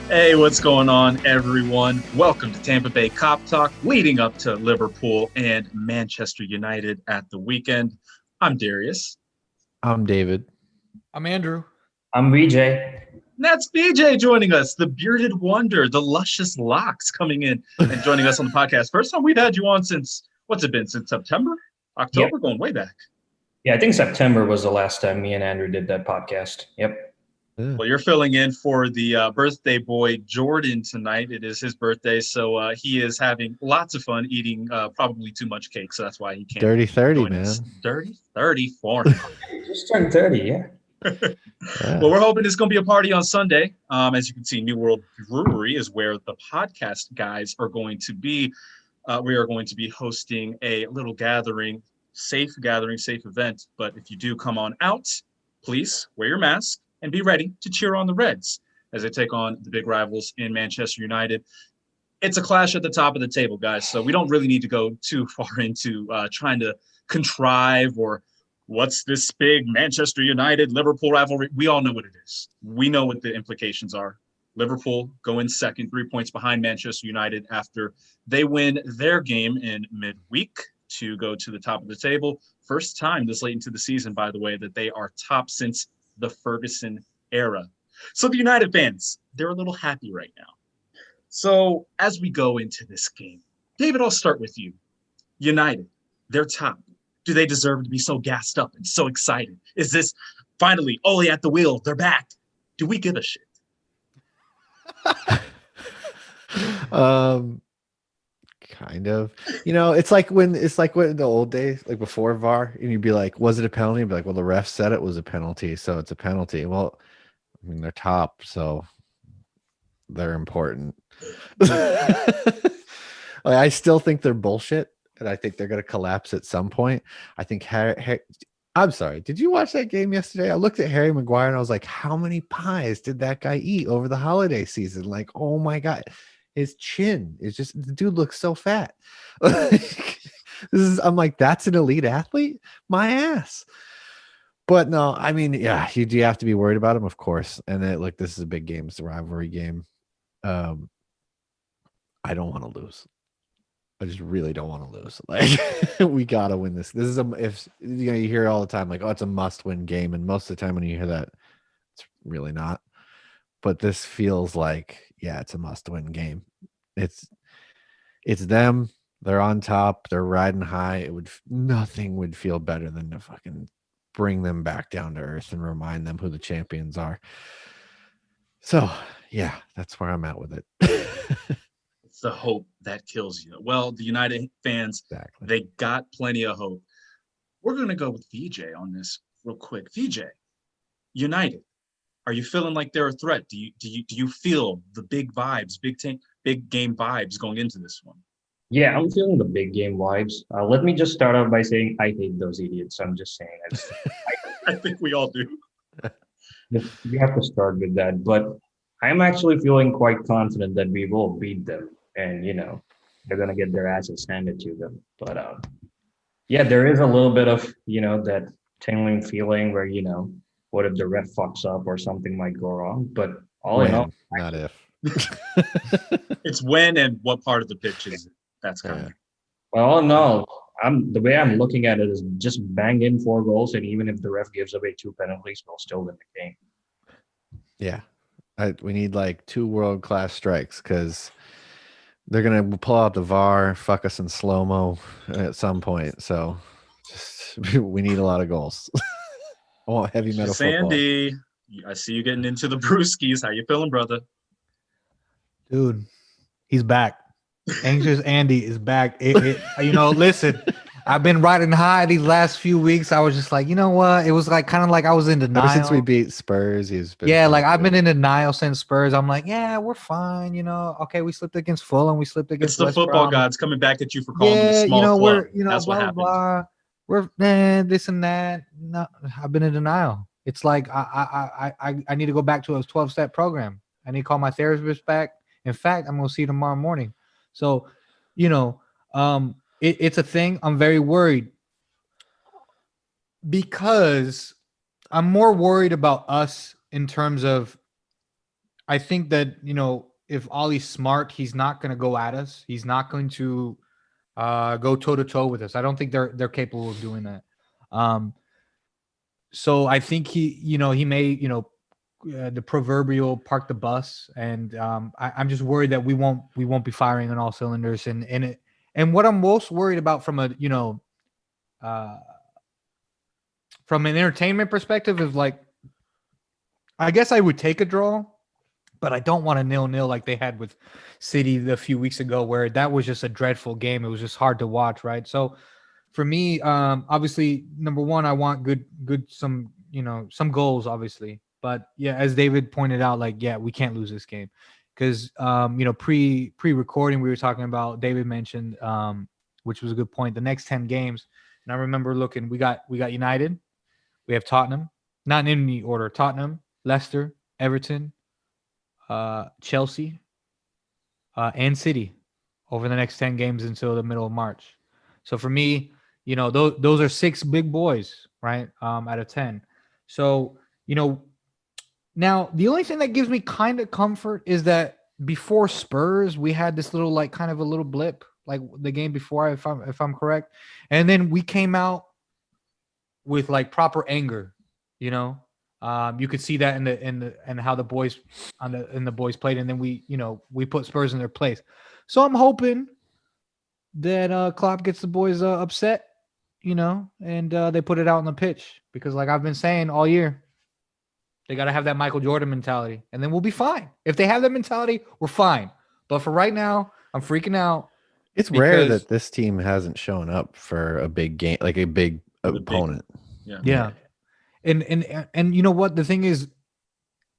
Hey, what's going on, everyone? Welcome to Tampa Bay Cop Talk, leading up to Liverpool and Manchester United at the weekend. I'm Darius. I'm David. I'm Andrew. I'm Vijay. That's Vijay joining us, the bearded wonder, the luscious locks coming in and joining us on the podcast. First time we've had you on since, what's it been, since September? October? Yep. Going way back. Yeah, I think September was the last time me and Andrew did that podcast. Yep. Well, you're filling in for the birthday boy Jordan tonight. It is his birthday, so he is having lots of fun eating probably too much cake, so that's why he can't. Dirty 30, join us. man. Dirty 30 for him. Just turned 30, yeah. Yeah. Well, we're hoping it's going to be a party on Sunday. As you can see, New World Brewery is where the podcast guys are going to be. We are going to be hosting a little safe event. But if you do come on out, please wear your mask and be ready to cheer on the Reds as they take on the big rivals in Manchester United. It's a clash at the top of the table, guys, so we don't really need to go too far into trying to contrive or what's this big Manchester United-Liverpool rivalry. We all know what it is. We know what the implications are. Liverpool go in second, 3 points behind Manchester United after they win their game in midweek to go to the top of the table. First time this late into the season, by the way, that they are top since the Ferguson era. So the United fans, they're a little happy right now. So as we go into this game, David, I'll start with you. United, they're top. Do they deserve to be so gassed up and so excited? Is this finally Ole at the wheel? They're back. Do we give a shit? Kind of. It's like when in the old days, like before VAR, and you'd be like, was it a penalty? You'd be like, well, the ref said it was a penalty, so it's a penalty. Well, I mean, they're top, so they're important. I still think they're bullshit, and I think they're going to collapse at some point. I think I'm sorry. Did you watch that game yesterday? I looked at Harry Maguire and I was like, how many pies did that guy eat over the holiday season? Like, oh my God. His chin is just, the dude looks so fat. I'm like, that's an elite athlete? My ass. But no, I mean, yeah, you do have to be worried about him, of course. And this is a big game. It's a rivalry game. I don't want to lose. I just really don't want to lose. Like, we gotta win this. This is you hear it all the time, like, oh, it's a must-win game, and most of the time when you hear that, it's really not. But this feels like, yeah, it's a must-win game. It's them. They're on top. They're riding high. Nothing would feel better than to fucking bring them back down to earth and remind them who the champions are. So, yeah, that's where I'm at with it. It's the hope that kills you. Well, the United fans, exactly. They got plenty of hope. We're going to go with Vijay on this real quick. Vijay, United, are you feeling like they're a threat? Do you feel the big vibes, big game vibes going into this one? Yeah, I'm feeling the big game vibes. Let me just start out by saying I hate those idiots. I'm just saying. I think we all do. You have to start with that. But I'm actually feeling quite confident that we will beat them. And, they're going to get their asses handed to them. But, yeah, there is a little bit of, that tingling feeling where, what if the ref fucks up or something might go wrong? But all in all, not if. It's when and what part of the pitch is it? That's kind of. Well, no, the way I'm looking at it is just bang in 4 goals, and even if the ref gives away 2 penalties, we'll still win the game. Yeah, we need like 2 world-class strikes because they're gonna pull out the VAR, fuck us in slow-mo at some point. So we need a lot of goals. I want heavy metal Sandy, football. I see you getting into the brewskis. How you feeling, brother? Dude, he's back. Anxious Andy is back. Listen, I've been riding high these last few weeks. I was just like, you know what? It was like kind of like I was in denial. Ever since we beat Spurs, I've been in denial since Spurs. I'm like, yeah, we're fine. Okay, we slipped against Fulham. We slipped against. It's the football gods coming back at you for calling them a small club. That's blah, what happened. Blah. We're this and that. No, I've been in denial. It's like I need to go back to a 12-step program. I need to call my therapist back. In fact, I'm gonna see you tomorrow morning. So, it's a thing. I'm very worried because I'm more worried about us in terms of I think that, if Ollie's smart, he's not going to go at us. He's not going to go toe to toe with us. I don't think they're capable of doing that. So I think he may, the proverbial park the bus, and I'm just worried that we won't be firing on all cylinders. And what I'm most worried about from from an entertainment perspective is, like, I guess I would take a draw, but I don't want a 0-0 like they had with City a few weeks ago, where that was just a dreadful game. It was just hard to watch, right? So for me, obviously, number one, I want good some goals, obviously. But yeah, as David pointed out, like, yeah, we can't lose this game because pre-recording we were talking about, David mentioned, which was a good point, the next 10 games. And I remember looking, we got United, we have Tottenham, not in any order, Tottenham, Leicester, Everton, Chelsea, and City over the next 10 games until the middle of March. So for me, those are 6 big boys, right? Out of 10. So, now the only thing that gives me kind of comfort is that before Spurs, we had this little, like, kind of a little blip, like the game before, if I'm correct. And then we came out with, like, proper anger, you could see that in the how the boys the boys played, and then we put Spurs in their place. So I'm hoping that Klopp gets the boys upset, and they put it out on the pitch, because, like I've been saying all year, they got to have that Michael Jordan mentality, and then we'll be fine. If they have that mentality, we're fine. But for right now, I'm freaking out. It's rare that this team hasn't shown up for a big game, like a big opponent. Yeah. And you know what? The thing is,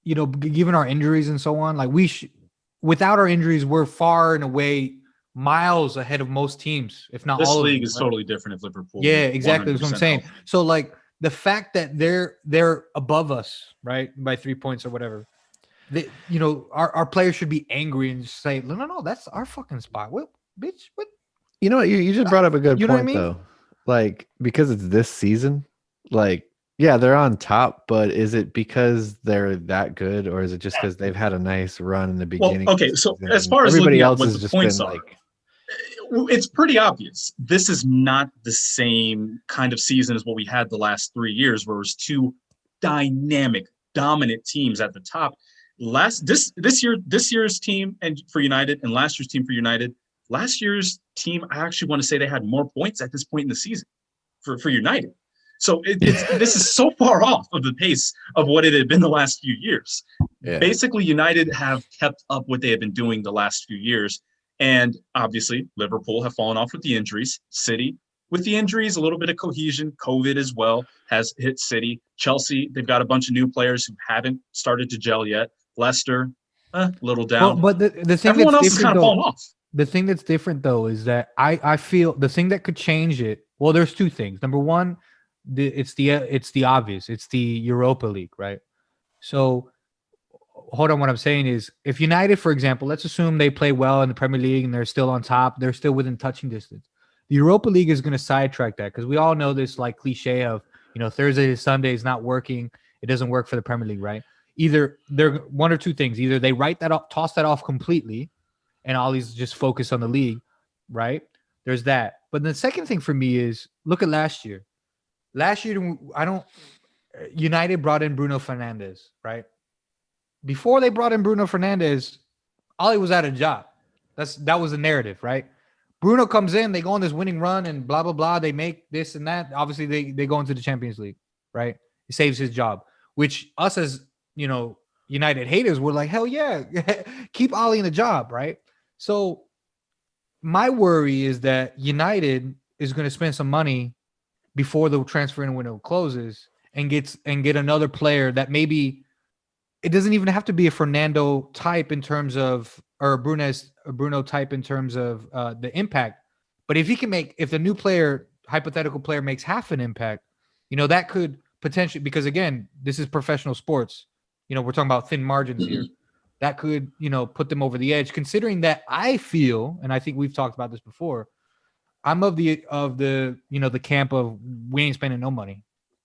given our injuries and so on, like, without our injuries, we're far and away miles ahead of most teams, if not all. This league is totally different if Liverpool. Yeah, exactly. That's what I'm saying. Healthy. So, like, the fact that they're above us, right, by 3 points or whatever, our players should be angry and just say, no, that's our fucking spot. What, bitch? What? You know what? You just brought up a good point, mean? though. Like, because it's this season, like, yeah, they're on top, but is it because they're that good, or is it just because they've had a nice run in the beginning? Well, okay, so as far as everybody else has has just been like, it's pretty obvious. This is not the same kind of season as what we had the last 3 years, where it was 2 dynamic, dominant teams at the top. This year's team and for United, and last year's team for United. Last year's team, I actually want to say they had more points at this point in the season for United. So this is so far off of the pace of what it had been the last few years. Yeah. Basically, United have kept up what they have been doing the last few years. And obviously, Liverpool have fallen off with the injuries. City, with the injuries, a little bit of cohesion. COVID as well has hit City. Chelsea, they've got a bunch of new players who haven't started to gel yet. Leicester, a little down. Well, but the thing everyone that's else is kind of falling off. The thing that's different, though, is that I feel the thing that could change it. Well, there's 2 things. Number one, it's the obvious. It's the Europa League, right? So hold on. What I'm saying is, if United, for example, let's assume they play well in the Premier League and they're still on top, they're still within touching distance. The Europa League is going to sidetrack that, because we all know this, like, cliche of, Thursday to Sunday is not working. It doesn't work for the Premier League, right? Either they're one or 2 things. Either they write that off, toss that off completely, and Ollie's just focus on the league, right? There's that. But the second thing for me is, look at last year. Last year, United brought in Bruno Fernandes, right? Before they brought in Bruno Fernandes, Ollie was out of job. That was the narrative, right? Bruno comes in, they go on this winning run and blah, blah, blah. They make this and that. Obviously, they go into the Champions League, right? He saves his job, which us as, United haters were like, hell yeah, keep Ollie in the job, right? So my worry is that United is going to spend some money before the transfer window closes and get another player that maybe it doesn't even have to be a Fernando type in terms of, or a Bruno type in terms of the impact. But if the new player, hypothetical player, makes half an impact, that could potentially, because again, this is professional sports. We're talking about thin margins here. That could, put them over the edge, considering that I feel, and I think we've talked about this before, I'm of the the camp of we ain't spending no money.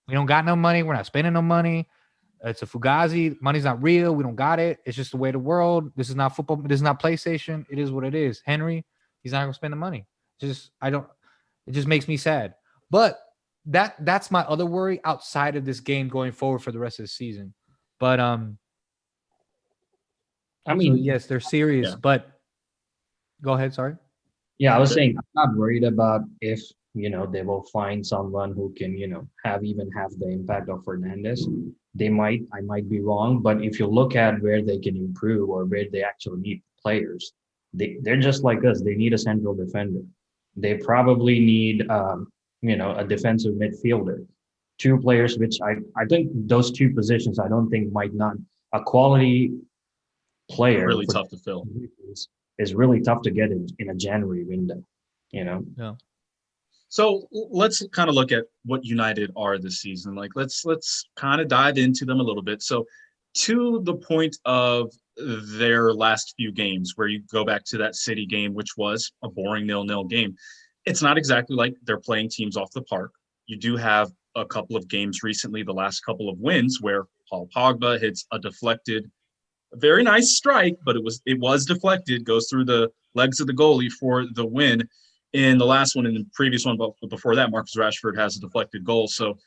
We don't got no money. We're not spending no money. It's a fugazi. Money's not real. We don't got it. It's just the way of the world. This is not football. This is not PlayStation. It is what it is. Henry, he's not gonna spend the money. It just makes me sad. But that's my other worry outside of this game going forward for the rest of the season. But I mean, so yes, they're serious, Yeah. but go ahead. Sorry. yeah, I was saying I'm not worried about if they will find someone who can have even half the impact of Fernandez. I might be wrong, but if you look at where they can improve or where they actually need players, they're just like us. They need a central defender. They probably need a defensive midfielder. Two players, which I think those two positions I don't think might not a quality player Really for tough to fill. is really tough to get in a January window. Yeah. So let's kind of look at what United are this season. Like let's kind of dive into them a little bit. So to the point of their last few games, where you go back to that City game, which was a boring 0-0 game, it's not exactly like they're playing teams off the park. You do have a couple of games recently, the last couple of wins, where Paul Pogba hits a deflected, very nice strike, but it was deflected, goes through the legs of the goalie for the win. In the last one and the previous one, but before that, Marcus Rashford has a deflected goal. So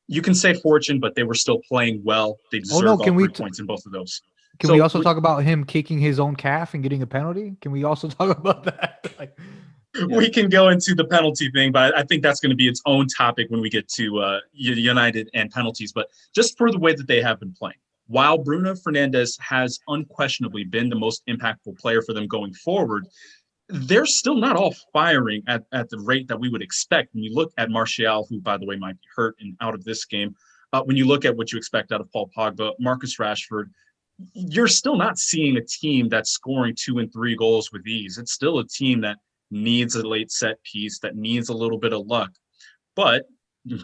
you can say fortune, but they were still playing well. They deserved all 3 points in both of those. Can we also talk about him kicking his own calf and getting a penalty? Can we also talk about that? We can go into the penalty thing, but I think that's going to be its own topic when we get to United and penalties. But just for the way that they have been playing, while Bruno Fernandes has unquestionably been the most impactful player for them going forward, they're still not all firing at the rate that we would expect. When you look at Martial, who, by the way, might be hurt and out of this game, when you look at what you expect out of Paul Pogba, Marcus Rashford, you're still not seeing a team that's scoring 2 and 3 goals with ease. It's still a team that needs a late set piece, that needs a little bit of luck. But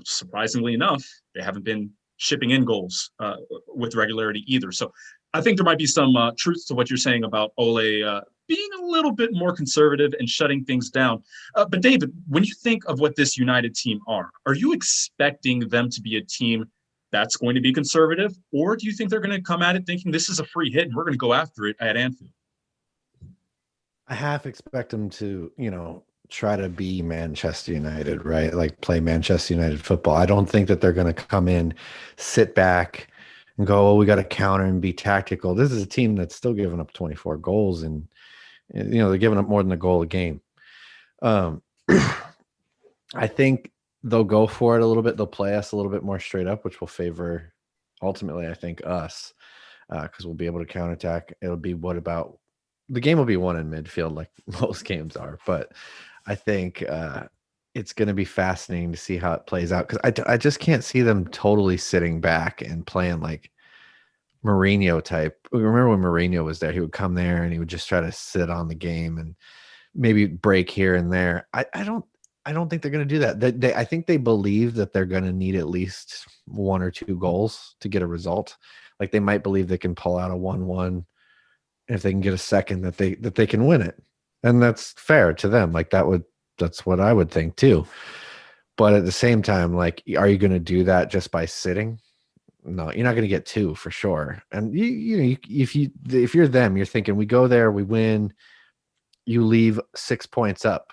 surprisingly enough, they haven't been shipping in goals with regularity either. So I think there might be some truth to what you're saying about Ole being a little bit more conservative and shutting things down. But David, when you think of what this United team are you expecting them to be a team that's going to be conservative? Or do you think they're going to come at it thinking this is a free hit and we're going to go after it at Anfield? I half expect them to, try to be Manchester United, right? Like play Manchester United football. I don't think that they're going to come in, sit back and go, oh, we got to counter and be tactical. This is a team that's still giving up 24 goals and, they're giving up more than a goal a game. I think they'll go for it a little bit. They'll play us a little bit more straight up, which will favor ultimately, I think, us because we'll be able to counterattack. It'll be the game will be won in midfield like most games are, but I think it's going to be fascinating to see how it plays out because I just can't see them totally sitting back and playing like Mourinho type. Remember when Mourinho was there, he would come there and he would just try to sit on the game and maybe break here and there. I don't think they're going to do that. I think they believe that they're going to need at least 1 or 2 goals to get a result. Like they might believe they can pull out a 1-1 if they can get a second that they can win it. And that's fair to them. Like that's what I would think too. But at the same time, like, are you going to do that just by sitting? No, you're not going to get 2 for sure. And if you're them, you're thinking we go there, we win, you leave 6 points up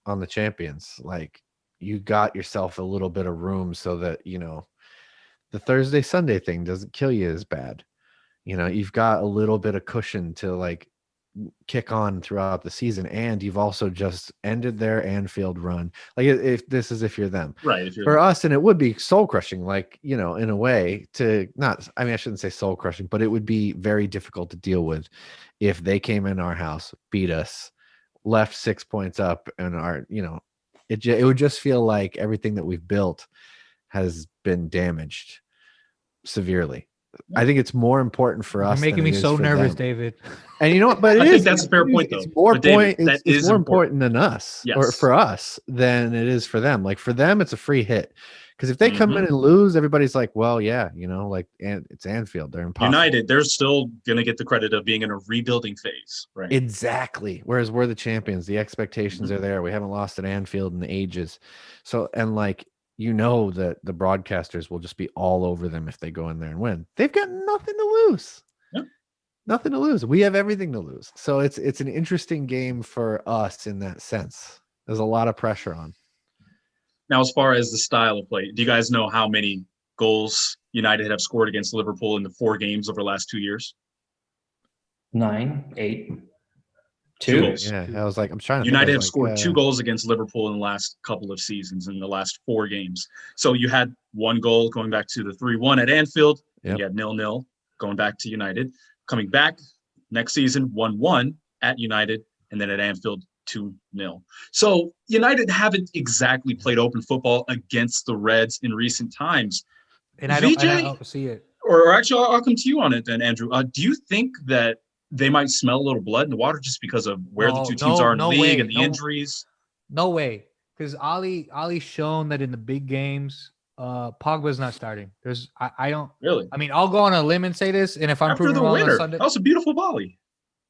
on the champions. Like you got yourself a little bit of room so that, the Thursday, Sunday thing doesn't kill you as bad. You've got a little bit of cushion to like kick on throughout the season, and you've also just ended their Anfield run. Like if you're them, right? If you're for us, and it would be soul crushing, like in a way to not. I mean, I shouldn't say soul crushing, but it would be very difficult to deal with if they came in our house, beat us, left 6 points up, and it would just feel like everything that we've built has been damaged severely. I think it's more important for us. You're making me so nervous, them. David. And you know what? But I think that's a fair point, though. It's more David, it's more important than us, yes, or for us, than it is for them. Like for them, it's a free hit. Because if they come in and lose, everybody's like, well, yeah, and it's Anfield. They're impossible. United, they're still going to get the credit of being in a rebuilding phase, right? Exactly. Whereas we're the champions. The expectations are there. We haven't lost at Anfield in ages. So, and like, you know that the broadcasters will just be all over them if they go in there and win. They've got nothing to lose. Yep. Nothing to lose. We have everything to lose. So it's an interesting game for us in that sense. There's a lot of pressure on. Now, as far as the style of play, do you guys know how many goals United have scored against Liverpool in the 4 games over the last 2 years? 9, 8, 2 2. goals. Yeah, I was like, I'm trying to. United have scored 2 goals against Liverpool in the last couple of seasons, in the last 4 games. So you had 1 goal going back to the 3-1 at Anfield. Yep. You had 0-0 going back to United. Coming back next season, 1-1 at United, and then at Anfield, 2-0. So United haven't exactly played open football against the Reds in recent times. And I Vijay, don't see it. Or actually, I'll come to you on it then, Andrew. Do you think that they might smell a little blood in the water just because of where the 2 teams are in the league and the injuries? No way. Because Ali's shown that in the big games, Pogba's not starting. I don't Really? I mean, I'll go on a limb and say this, and if I'm After proven the wrong winner, on Sunday, that was a beautiful volley.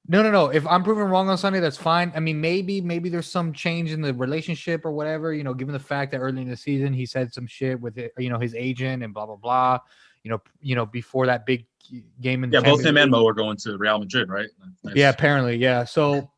no. If I'm proven wrong on Sunday, that's fine. I mean, maybe there's some change in the relationship or whatever. You know, given the fact that early in the season he said some shit with it, his agent and blah blah blah. Before that big game in the Both him Champions and League. Mo are going to Real Madrid, right? Nice. Yeah, apparently, yeah. So,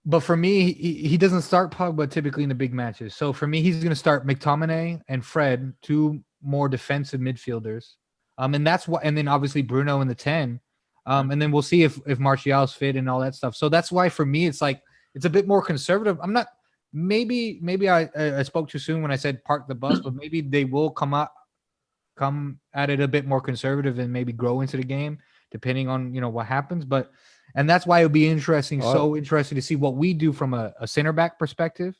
but for me, he doesn't start Pogba typically in the big matches. So for me, he's going to start McTominay and Fred, 2 more defensive midfielders. And that's what, and then obviously Bruno in the 10. And then we'll see if Martial's fit and all that stuff. So that's why for me, it's like, it's a bit more conservative. I'm not, maybe I spoke too soon when I said park the bus, but maybe they will come at it a bit more conservative and maybe grow into the game depending on, what happens. And that's why it would be interesting. So interesting to see what we do from a center back perspective.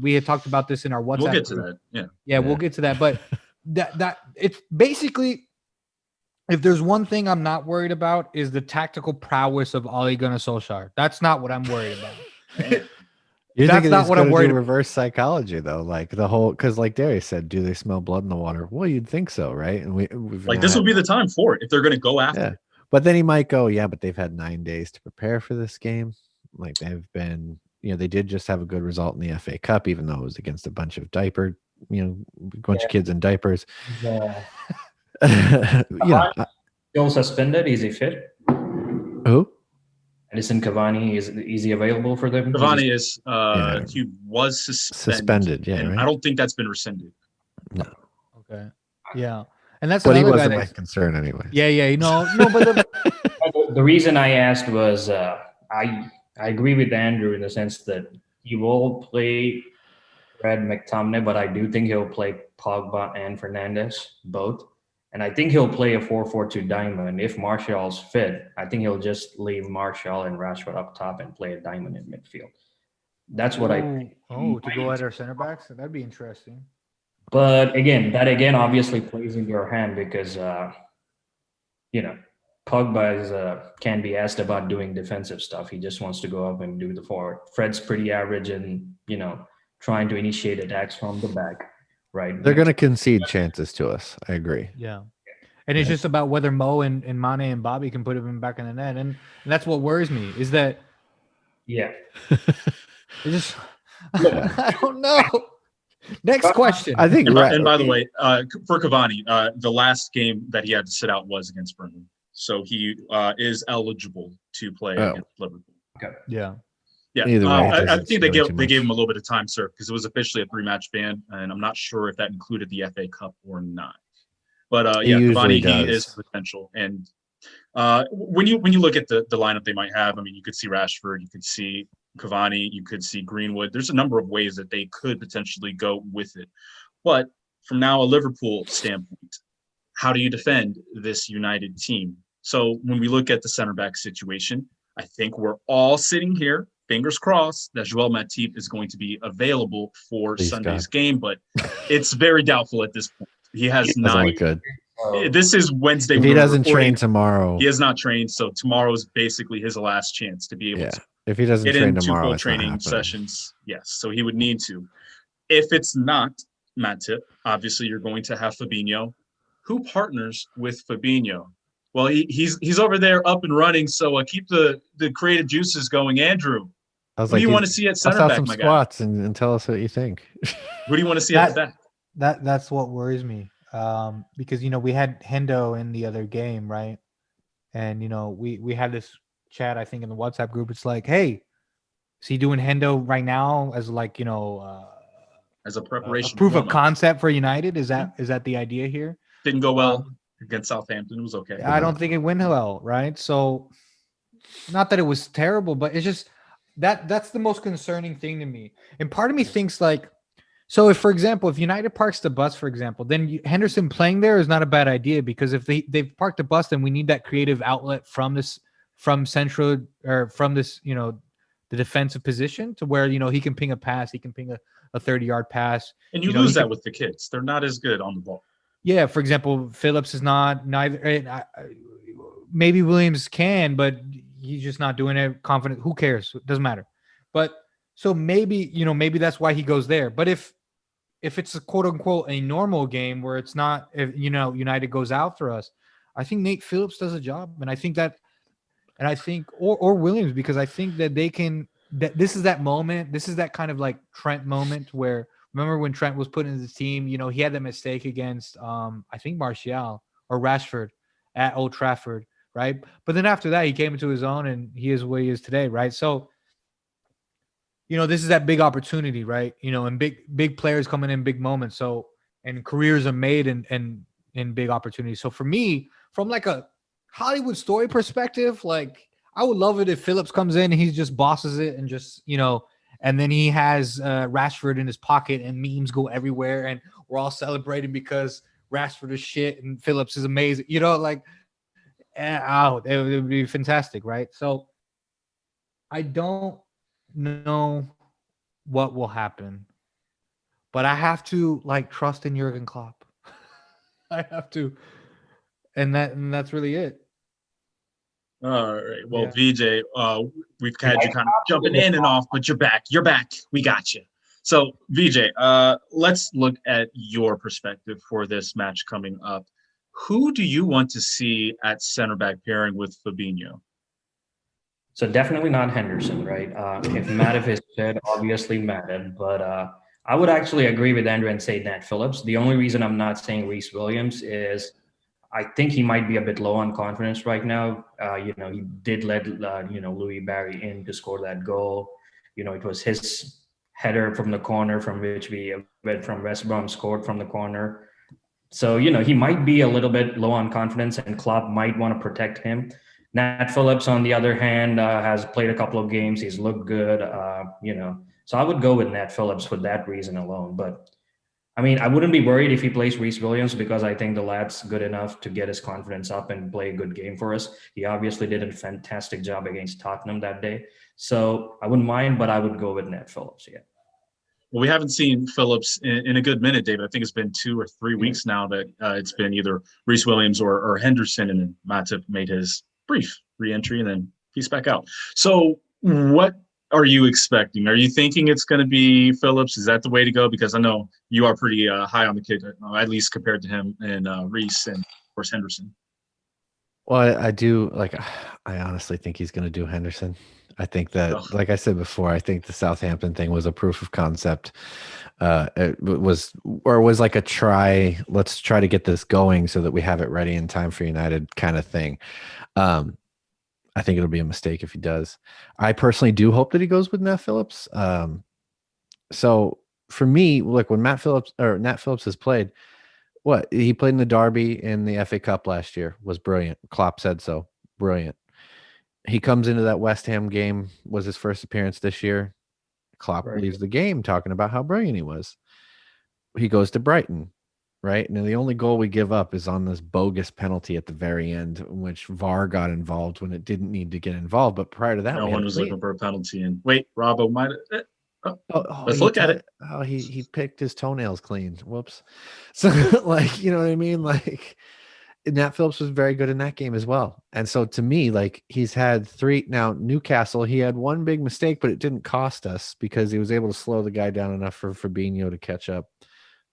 We had talked about this in our WhatsApp. We'll get to group. that. Yeah, we'll get to that. But that it's basically, if there's one thing I'm not worried about is the tactical prowess of Ole Gunnar Solskjaer. That's not what I'm worried about. That's not what I'm worried about. Reverse psychology, though, like the whole, because like Darius said, do they smell blood in the water? Well, you'd think so, right? And we've Like this would be the time for it if they're going to go after. Yeah. But then he might go, yeah, but they've had 9 days to prepare for this game. Like they've been, they did just have a good result in the FA Cup, even though it was against a bunch of of kids in diapers. Yeah. Yeah. Still suspended. Is he fit? Who? Edison Cavani, is he available for them? Cavani is he was suspended. Yeah, and right? I don't think that's been rescinded. No. Okay. Yeah. And that's But he another guy wasn't my concern anyway. Yeah. No, but The reason I asked was I agree with Andrew in the sense that he will play Fred McTominay, but I do think he'll play Pogba and Fernandes both. And I think he'll play a 4-4-2 diamond. If Martial's fit, I think he'll just leave Martial and Rashford up top and play a diamond in midfield. That's what I think. Oh, to go at our center backs? That'd be interesting. But that obviously plays in your hand because, Pogba can be asked about doing defensive stuff. He just wants to go up and do the forward. Fred's pretty average and, trying to initiate attacks from the back. Right. They're going to concede chances to us. I agree. Yeah. And it's just about whether Mo and Mane and Bobby can put him back in the net. And that's what worries me is that. Yeah. I don't know. Next question. I think. And by the way, for Cavani, the last game that he had to sit out was against Burnley. So he is eligible to play against Liverpool. Okay. Yeah. Yeah, I think they gave him a little bit of time, sir, because it was officially a 3-match ban, and I'm not sure if that included the FA Cup or not. But Cavani, he is potential. And when you look at the lineup they might have, I mean, you could see Rashford, you could see Cavani, you could see Greenwood. There's a number of ways that they could potentially go with it. But from now a Liverpool standpoint, how do you defend this United team? So when we look at the center back situation, I think we're all sitting here, fingers crossed, that Joel Matip is going to be available for Sunday's game, but it's very doubtful at this point. He has not. Good. This is Wednesday. If he doesn't train tomorrow, he has not trained, so tomorrow is basically his last chance to be able to. If he doesn't get train into tomorrow, full it's training not sessions, yes. So he would need to. If it's not Matip, obviously you're going to have Fabinho. Who partners with Fabinho? Well, he's over there up and running, so keep the creative juices going, Andrew. Who do you want to see at center back, some my squats guy? And tell us what you think. Who do you want to see at the back? That's what worries me. Because we had Hendo in the other game, right? And we had this chat, I think, in the WhatsApp group. It's like, hey, is he doing Hendo right now as like as a a preparation proof of warm-up. concept for United? Is that the idea here? Didn't go well against Southampton. It was okay. I don't think it went well, right? So, not that it was terrible, but it's just that's the most concerning thing to me. And part of me thinks like, so if, for example, if United parks the bus, for example, then Henderson playing there is not a bad idea, because if they've parked the bus, then we need that creative outlet from central, or from this, the defensive position, to where, he can ping a pass, he can ping a 30-yard pass. And you lose that with the kids. They're not as good on the ball. Yeah, for example, Phillips is not neither. Maybe Williams can, but he's just not doing it confident. Who cares? It doesn't matter. But so maybe that's why he goes there. But if it's a quote unquote a normal game where it's not, if United goes out for us, I think Nate Phillips does a job, and I think or Williams, because I think that they can. That this is that moment. This is that kind of like Trent moment where, remember when Trent was put into the team, he had that mistake against I think Martial or Rashford at Old Trafford, right? But then after that, he came into his own, and he is what he is today, right? So, this is that big opportunity, right? And big players coming in big moments. So, and careers are made in big opportunities. So for me, from like a Hollywood story perspective, like I would love it if Phillips comes in and he just bosses it, and just, and then he has Rashford in his pocket and memes go everywhere, and we're all celebrating because Rashford is shit and Phillips is amazing. It would be fantastic, right? So I don't know what will happen, but I have to like trust in Jurgen Klopp. I have to, and that's really it. All right. Well, Yeah. VJ, we've had you kind of jumping in and off, but you're back. You're back. We got you. So, VJ, let's look at your perspective for this match coming up. Who do you want to see at center back pairing with Fabinho? So definitely not Henderson, right? If Matip is good, obviously Matip, but I would actually agree with Andrew and say Nat Phillips. The only reason I'm not saying Reece Williams is I think he might be a bit low on confidence right now. He did let Louis Barry in to score that goal. It was his header from the corner, from which we went from West Brom scored from the corner. So he might be a little bit low on confidence, and Klopp might want to protect him. Nat Phillips, on the other hand, has played a couple of games. He's looked good, So I would go with Nat Phillips for that reason alone. But I mean, I wouldn't be worried if he plays Reece Williams, because I think the lad's good enough to get his confidence up and play a good game for us. He obviously did a fantastic job against Tottenham that day. So I wouldn't mind, but I would go with Nat Phillips, yeah. Well, we haven't seen Phillips in a good minute, David. I think it's been 2 or 3 weeks now that it's been either Reece Williams or Henderson, and then Matip made his brief re-entry, and then he's back out. So what are you expecting? Are you thinking it's going to be Phillips? Is that the way to go? Because I know you are pretty high on the kid, at least compared to him and Reece and, of course, Henderson. Well, I do I honestly think he's going to do Henderson. I think that, like I said before, I think the Southampton thing was a proof of concept. It was like a try. Let's try to get this going so that we have it ready in time for United kind of thing. I think it'll be a mistake if he does. I personally do hope that he goes with Nat Phillips. So for me, look, when Nat Phillips has played, he played in the Derby in the FA Cup last year, was brilliant. Klopp said so. Brilliant. He comes into that West Ham game, was his first appearance this year. Klopp leaves the game talking about how brilliant he was. He goes to Brighton, right? And the only goal we give up is on this bogus penalty at the very end, in which VAR got involved when it didn't need to get involved. But prior to that, no one was looking for a penalty. And wait, Robbo might have. Let's look at it. Oh, he picked his toenails clean. Whoops. So, you know what I mean? Nat Phillips was very good in that game as well. And so to me, he's had 3 now. Newcastle, he had 1 big mistake, but it didn't cost us because he was able to slow the guy down enough for Fabinho to catch up.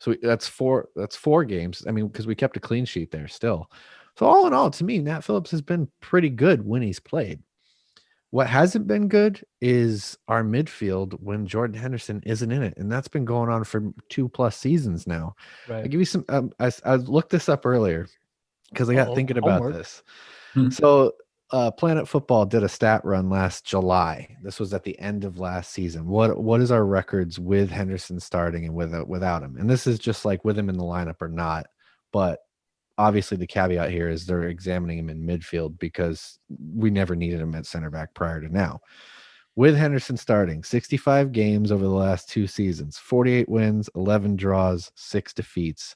So that's 4 games. I mean, because we kept a clean sheet there still. So all in all, to me, Nat Phillips has been pretty good when he's played. What hasn't been good is our midfield when Jordan Henderson isn't in it, and that's been going on for 2+ seasons now. I Right. give you some. I looked this up earlier because I got thinking about homework. this. Hmm. So, Planet Football did a stat run last July. This was at the end of last season. What is our records with Henderson starting and without him? And this is just like with him in the lineup or not. But obviously, the caveat here is they're examining him in midfield because we never needed him at center back prior to now. With Henderson starting, 65 games over the last 2 seasons, 48 wins, 11 draws, 6 defeats.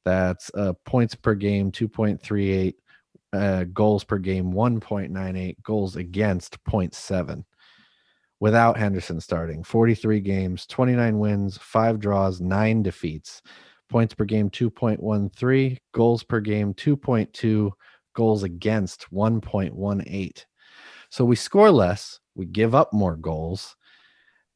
That's points per game, 2.38. Goals per game 1.98, goals against 0.7. Without Henderson starting, 43 games, 29 wins, 5 draws, 9 defeats. Points per game 2.13, goals per game 2.2, goals against 1.18. So we score less, we give up more goals,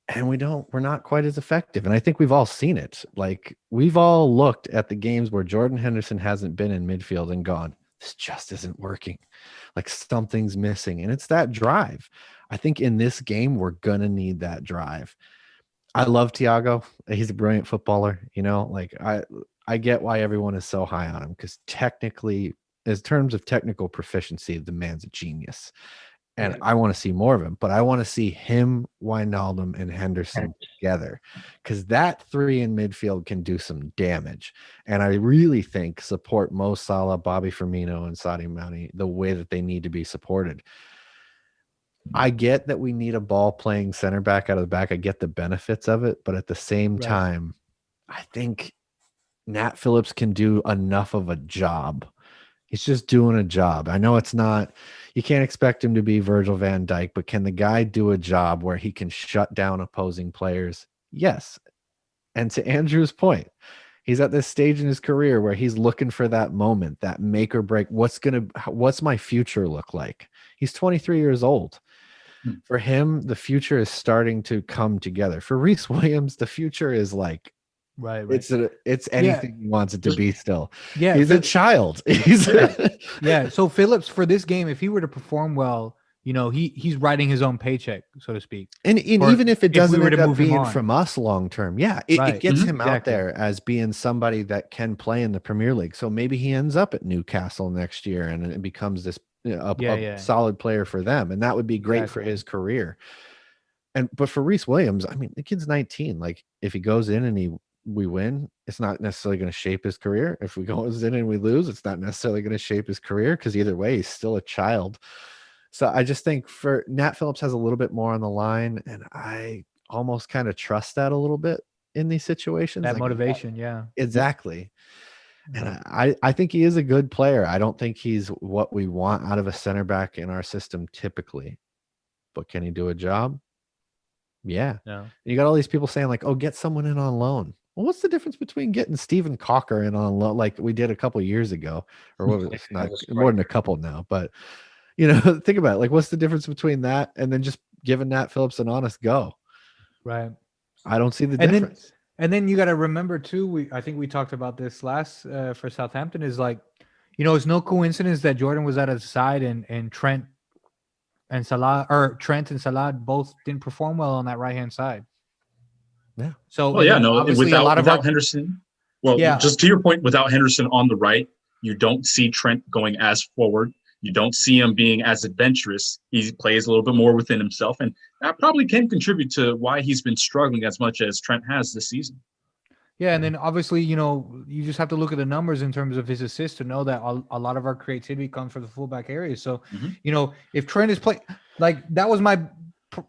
and we're not quite as effective. And I think we've all seen it. Like, we've all looked at the games where Jordan Henderson hasn't been in midfield and gone, this just isn't working. Like, something's missing. And it's that drive. I think in this game, we're going to need that drive. I love Thiago. He's a brilliant footballer. Like, I get why everyone is so high on him, because technically, in terms of technical proficiency, the man's a genius. And I want to see more of him, but I want to see him, Wijnaldum, and Henderson together, because that 3 in midfield can do some damage. And I really think support Mo Salah, Bobby Firmino, and Sadio Mane the way that they need to be supported. I get that we need a ball playing center back out of the back. I get the benefits of it, but at the same time, I think Nat Phillips can do enough of a job. He's just doing a job. I know it's not, you can't expect him to be Virgil van Dijk, but can the guy do a job where he can shut down opposing players? Yes. And to Andrew's point, he's at this stage in his career where he's looking for that moment, that make or break. What's my future look like? He's 23 years old. For him, the future is starting to come together. For Reece Williams, the future is like, Right. It's anything he wants it to be still. Yeah. He's a child. Yeah. So Phillips, for this game, if he were to perform well, he's writing his own paycheck, so to speak. And even if it doesn't were to end up move him being on. from us long term, it gets him out Exactly. there as being somebody that can play in the Premier League. So maybe he ends up at Newcastle next year and it becomes this a solid player for them, and that would be great for his career. But for Reece Williams, I mean, the kid's 19. Like, if he goes in and we win, it's not necessarily going to shape his career. If we goes in and we lose, it's not necessarily going to shape his career, because either way, he's still a child. So I just think for Nat Phillips has a little bit more on the line, and I almost kind of trust that a little bit in these situations. That Like, motivation, exactly. And I think he is a good player. I don't think he's what we want out of a center back in our system typically, but can he do a job? Yeah. You got all these people saying like, oh, get someone in on loan. Well, what's the difference between getting Stephen Cocker in on loan, like we did a couple years ago, or what was it? Not more than a couple now, but think about it. Like, what's the difference between that and then just giving Nat Phillips an honest go? Right. I don't see the difference. And then you got to remember too, I think we talked about this last for Southampton, is like, it's no coincidence that Jordan was at his side and Trent and Salah both didn't perform well on that right-hand side. Yeah. So obviously without Henderson. Well, just to your point, without Henderson on the right, you don't see Trent going as forward. You don't see him being as adventurous. He plays a little bit more within himself, and that probably can contribute to why he's been struggling as much as Trent has this season. Yeah, and then obviously, you just have to look at the numbers in terms of his assists to know that a lot of our creativity comes from the fullback area. So, if Trent is playing, like, that was my,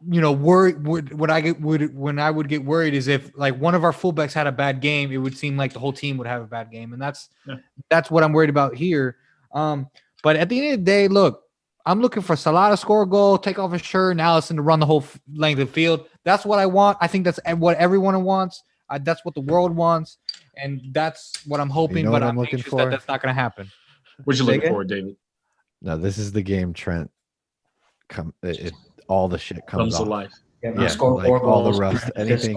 worry. When I would get worried is if like one of our fullbacks had a bad game, it would seem like the whole team would have a bad game, and that's what I'm worried about here. But at the end of the day, look, I'm looking for Salah to score a goal, take off his shirt, and Allison to run the whole length of the field. That's what I want. I think that's what everyone wants. That's what the world wants, and that's what I'm hoping. But I'm looking for that's not going to happen. What you looking for, David? No, this is the game. Trent, all the shit comes to life. Like all the rust, anything.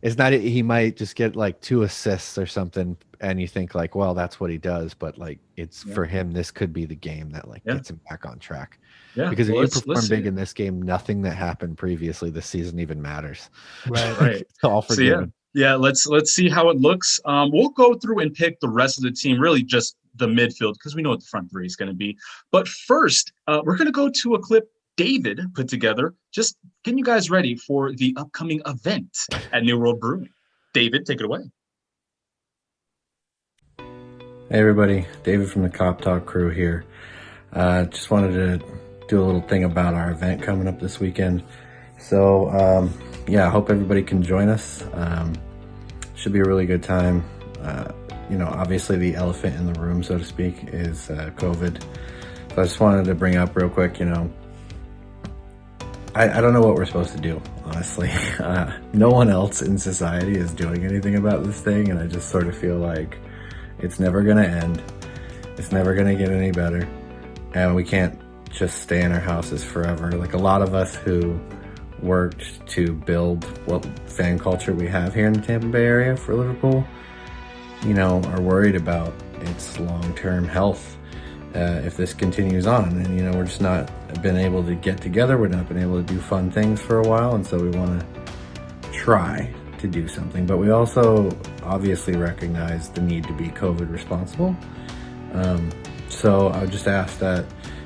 It's not, he might just get like 2 assists or something, and you think like, well, that's what he does, but like it's for him, this could be the game that like gets him back on track. Yeah, Because well, if you perform big see. in this game, nothing that happened previously this season even matters. Right. It's all forgiven. So yeah, let's see how it looks. We'll go through and pick the rest of the team, really just the midfield, because we know what the front three is going to be. But first, we're going to go to a clip David put together, just getting you guys ready for the upcoming event at New World Brewing. David, take it away. Hey everybody, David from the Cop Talk crew here. Just wanted to do a little thing about our event coming up this weekend. So yeah, I hope everybody can join us. Should be a really good time. You know, obviously the elephant in the room, so to speak, is COVID. So I just wanted to bring up real quick, you know, I don't know what we're supposed to do, honestly. No one else in society is doing anything about this thing, and I just sort of feel like it's never gonna end. It's never gonna get any better, and we can't just stay in our houses forever. Like a lot of us who worked to build what fan culture we have here in the Tampa Bay area for Liverpool, you know, are worried about its long-term health if this continues on. And, you know, we're just not been able to get together. We're not been able to do fun things for a while. And so we want to try to do something. But we also obviously recognize the need to be COVID responsible. So I would just ask that,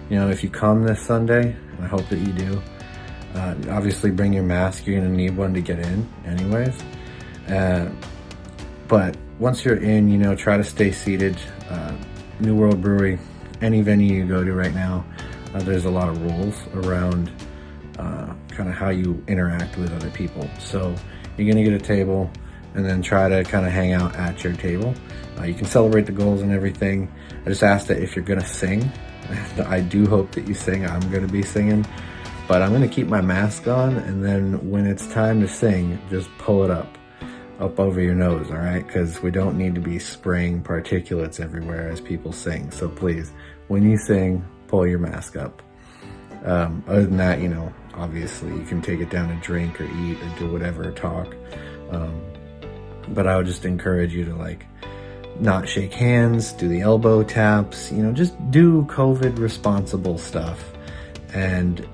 you know, if you come this Sunday, and I hope that you do, obviously bring your mask. You're going to need one to get in anyways. But once you're in, you know, try to stay seated. New World Brewery, any venue you go to right now, there's a lot of rules around kind of how you interact with other people. So you're going to get a table and then try to kind of hang out at your table. You can celebrate the goals and everything. I just ask that if you're going to sing, I do hope that you sing. I'm going to be singing, but I'm going to keep my mask on, and then when it's time to sing, just pull it up over your nose, all right? Because we don't need to be spraying particulates everywhere as people sing. So please, when you sing, pull your mask up. Other than that, you know, obviously you can take it down and drink or eat or do whatever or talk. But I would just encourage you to like not shake hands, do the elbow taps, you know, just do COVID responsible stuff. And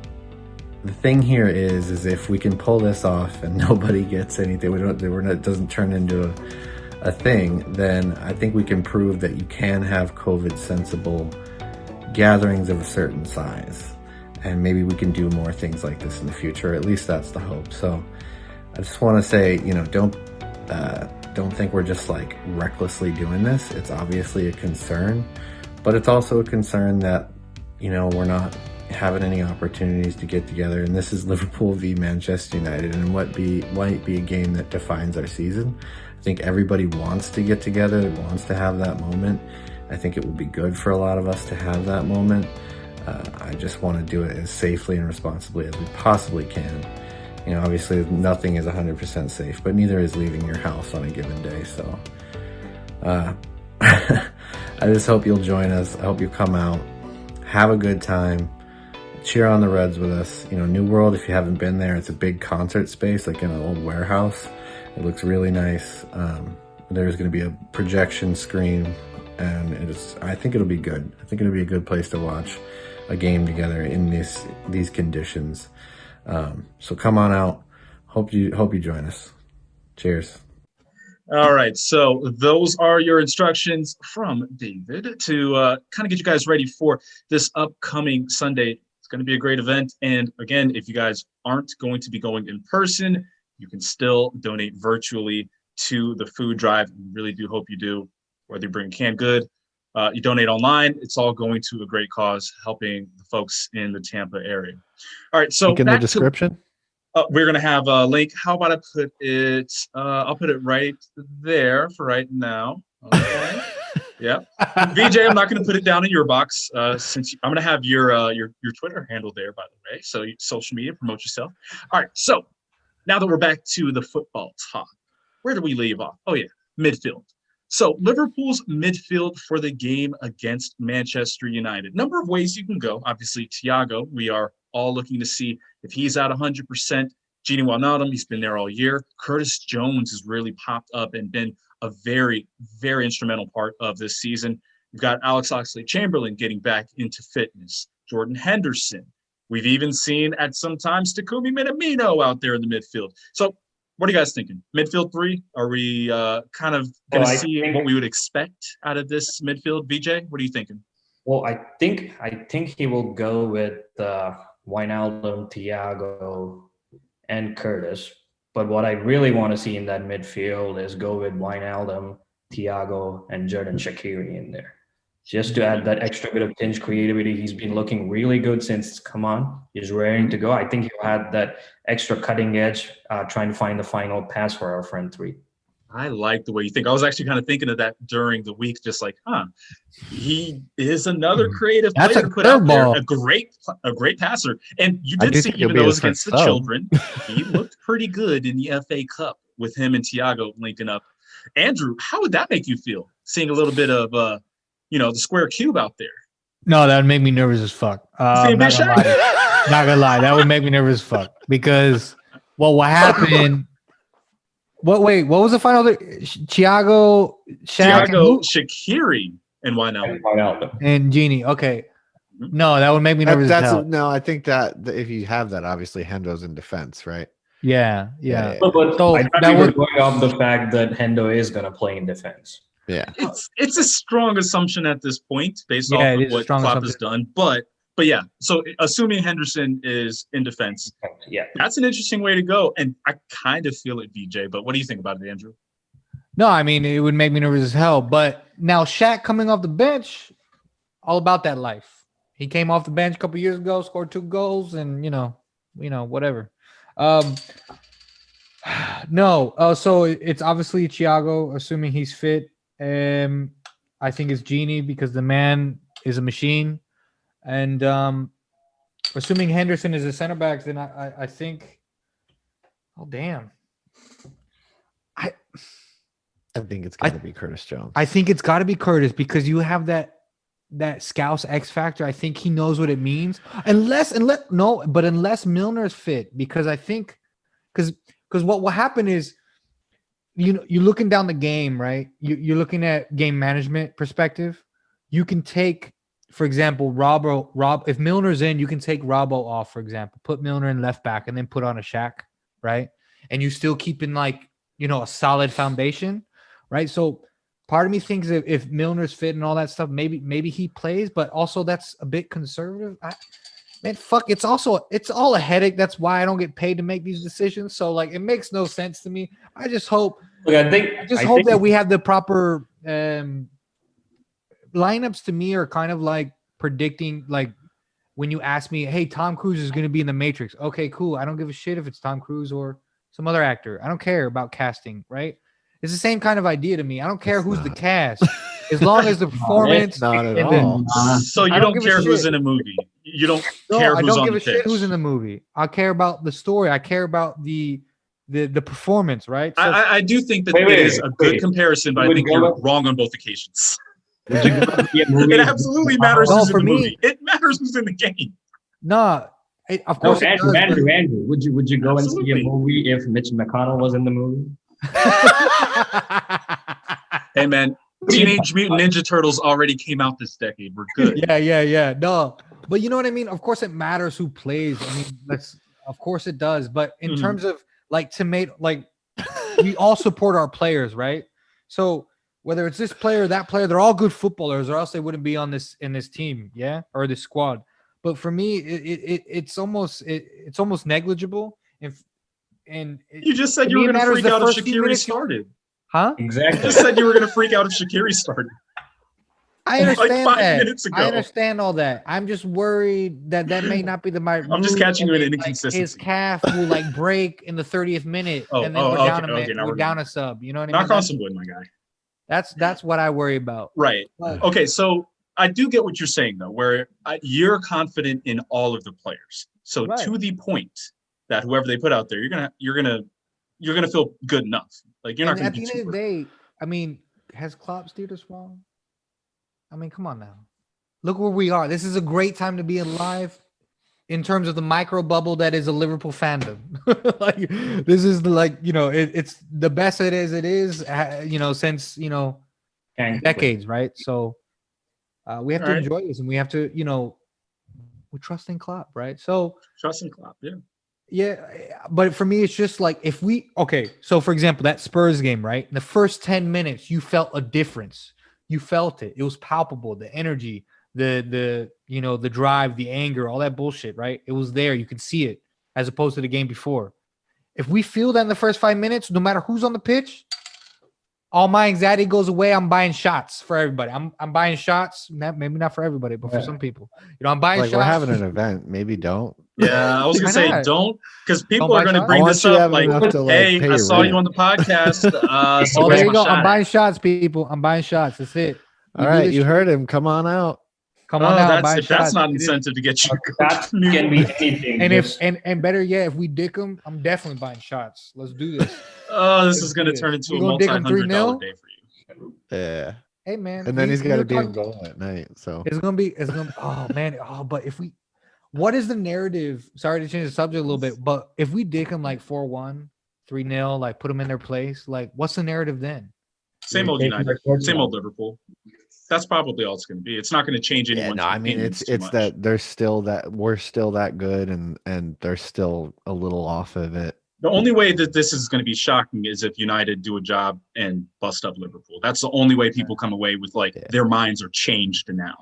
the thing here is if we can pull this off and nobody gets anything, it doesn't turn into a thing, then I think we can prove that you can have COVID sensible gatherings of a certain size. And maybe we can do more things like this in the future. At least that's the hope. So I just want to say, you know, don't think we're just like recklessly doing this. It's obviously a concern, but it's also a concern that, you know, we're not having any opportunities to get together. And this is Liverpool v Manchester United, and might be a game that defines our season. I think everybody wants to get together, wants to have that moment. I think it would be good for a lot of us to have that moment. I just want to do it as safely and responsibly as we possibly can. You know, obviously nothing is 100% safe, but neither is leaving your house on a given day. So I just hope you'll join us. I hope you come out, have a good time, cheer on the Reds with us. You know, New World, if you haven't been there, it's a big concert space, like in an old warehouse. It looks really nice. There's going to be a projection screen, and I think it'll be good. I think it'll be a good place to watch a game together in these conditions. So come on out. Hope you join us. Cheers. All right, so those are your instructions from David to kind of get you guys ready for this upcoming Sunday. It's going to be a great event. And again, if you guys aren't going to be going in person, you can still donate virtually to the food drive. We really do hope you do, whether you bring canned good, you donate online. It's all going to a great cause, helping the folks in the Tampa area. All right, so link in the description. We're going to have a link. How about I put it? I'll put it right there for right now. Okay. Yeah. VJ, I'm not going to put it down in your box since I'm going to have your Twitter handle there, by the way. So social media, promote yourself. All right. So now that we're back to the football talk, where do we leave off? Oh, yeah, midfield. So Liverpool's midfield for the game against Manchester United. Number of ways you can go. Obviously, Thiago, we are all looking to see if he's at 100%. Genie Wijnaldum, he's been there all year. Curtis Jones has really popped up and been a very, very instrumental part of this season. We've got Alex Oxlade-Chamberlain getting back into fitness. Jordan Henderson. We've even seen at some times Takumi Minamino out there in the midfield. So what are you guys thinking? Midfield 3? Are we kind of going to see what we would expect out of this midfield? Vijay, what are you thinking? Well, I think he will go with Wijnaldum, Thiago, and Curtis. But what I really want to see in that midfield is go with Wijnaldum, Thiago, and Jordan Shaqiri in there. Just to add that extra bit of tinge creativity. He's been looking really good since come on. He's raring to go. I think he'll have that extra cutting edge, trying to find the final pass for our front three. I like the way you think. I was actually kind of thinking of that during the week, just like, he is another creative player to put out there. A great passer. And you did see, even though it was against the Children, he looked pretty good in the FA Cup with him and Thiago linking up. Andrew, how would that make you feel, seeing a little bit of the square cube out there? No, that would make me nervous as fuck. Not gonna lie, that would make me nervous as fuck because, well, what happened? What was the final? Thiago, Shaqiri, and Wijnaldum. And Genie. Okay, no, that would make me nervous as hell. No, I think that if you have that, obviously Hendo's in defense, right? Yeah. But so I thought we were going off the fact that Hendo is going to play in defense. Yeah, it's a strong assumption at this point based off of what Klopp has done, but yeah. So assuming Henderson is in defense, that's an interesting way to go, and I kind of feel it, VJ. But what do you think about it, Andrew? No, I mean it would make me nervous as hell. But now Shaq coming off the bench, all about that life. He came off the bench a couple years ago, scored 2 goals, and whatever. So it's obviously Thiago, assuming he's fit. I think it's Genie because the man is a machine. And assuming Henderson is a center back, then I think, oh damn, I think it's got to be Curtis Jones. I think it's got to be Curtis because you have that Scouse X factor. I think he knows what it means. Unless Milner is fit, because I think because what will happen is you're looking down the game, right? You're looking at game management perspective. You can take, for example, Rob. If Milner's in, you can take Robbo off, for example. Put Milner in left back and then put on a Shaq, right? And you still keep in a solid foundation, right? So part of me thinks if Milner's fit and all that stuff, maybe he plays, but also that's a bit conservative. Fuck, it's all a headache. That's why I don't get paid to make these decisions. So it makes no sense to me. I just hope. I hope that we have the proper lineups. To me, are kind of like predicting. Like when you ask me, "Hey, Tom Cruise is going to be in the Matrix." Okay, cool. I don't give a shit if it's Tom Cruise or some other actor. I don't care about casting. Right? It's the same kind of idea to me. I don't care who's the cast, as long as the performance. Not at all. So you don't care who's in a movie. You don't care who's on the pitch. I don't give a shit who's in the movie. I care about the story. I care about the performance, right? So, I do think that it is a good comparison, but I think you're wrong on both occasions. It absolutely matters who's in the movie. It matters who's in the game. No, of course. Andrew, would you go and see a movie if Mitch McConnell was in the movie? Hey man, Teenage Mutant Ninja Turtles already came out this decade. We're good. Yeah. No, but you know what I mean? Of course it matters who plays. I mean, of course it does. But in terms of we all support our players, right? So whether it's this player or that player, they're all good footballers, or else they wouldn't be in this team, or this squad. But for me, it's almost negligible. You just said you were going to freak out if Shaqiri started. Huh? Exactly. You just said you were going to freak out if Shaqiri started. I understand like 5 that. minutes ago. I understand all that. I'm just worried that may not be the right move. I'm just catching you in an inconsistency. His calf will break in the 30th minute, and then we're down a sub. You know what I mean? Knock on some wood, my guy. That's what I worry about. Right. Okay, so I do get what you're saying though, where you're confident in all of the players. So to the point that whoever they put out there, you're gonna feel good enough. You're not gonna. At the end of the day, I mean, has Klopp steered us wrong? I mean, come on now. Look where we are. This is a great time to be alive. in terms of the micro bubble that is a Liverpool fandom. Like this is the it's the best it is since decades, right? So we have to Alright. enjoy this, and we have to we trust in Klopp, right? So Trust and Klopp, yeah. yeah, but for me, it's just like so for example, that Spurs game, right? In the first 10 minutes, you felt a difference. You felt it. It was palpable. The energy, the drive, the anger, all that bullshit, right? It was there. You could see it as opposed to the game before. If we feel that in the first 5 minutes, no matter who's on the pitch, all my anxiety goes away. I'm buying shots for everybody. I'm buying shots. Maybe not for everybody, but for some people. I'm buying Like shots. we're having an event. Maybe don't. Yeah, I was gonna Why say not? don't, because people Don't are buy gonna shots? bring I want this you up having like, enough to, like, hey, pay I your saw rent. you on the podcast. So Well, where's there you my go. shot I'm buying at? shots, people. I'm buying shots. That's it. All do right, this you shit. heard him. Come on out. Come on now. I'm That's buying if that's shots. not It is- incentive to get you. That can be anything. And just- and better yet, if we dick them, I'm definitely buying shots. Let's do this. Oh, this is Let's gonna do turn this. into We a gonna dick 'em multi-$100 3-0? day for you. Yeah. Hey man, And then he's got to be in talk- goal at night. So It's gonna. Oh man. Oh, but if we, what is the narrative? Sorry to change the subject a little bit, but if we dick them like 4-1, 3-0, like put them in their place, like what's the narrative then? Same old Taking United, their course same now. old Liverpool. That's probably all it's going to be. It's not going to change yeah, anyone's no, I mean opinions too it's much. that we're still that good, and they're still a little off of it. The only way that this is going to be shocking is if United do a job and bust up Liverpool. That's the only way people come away with like their minds are changed now.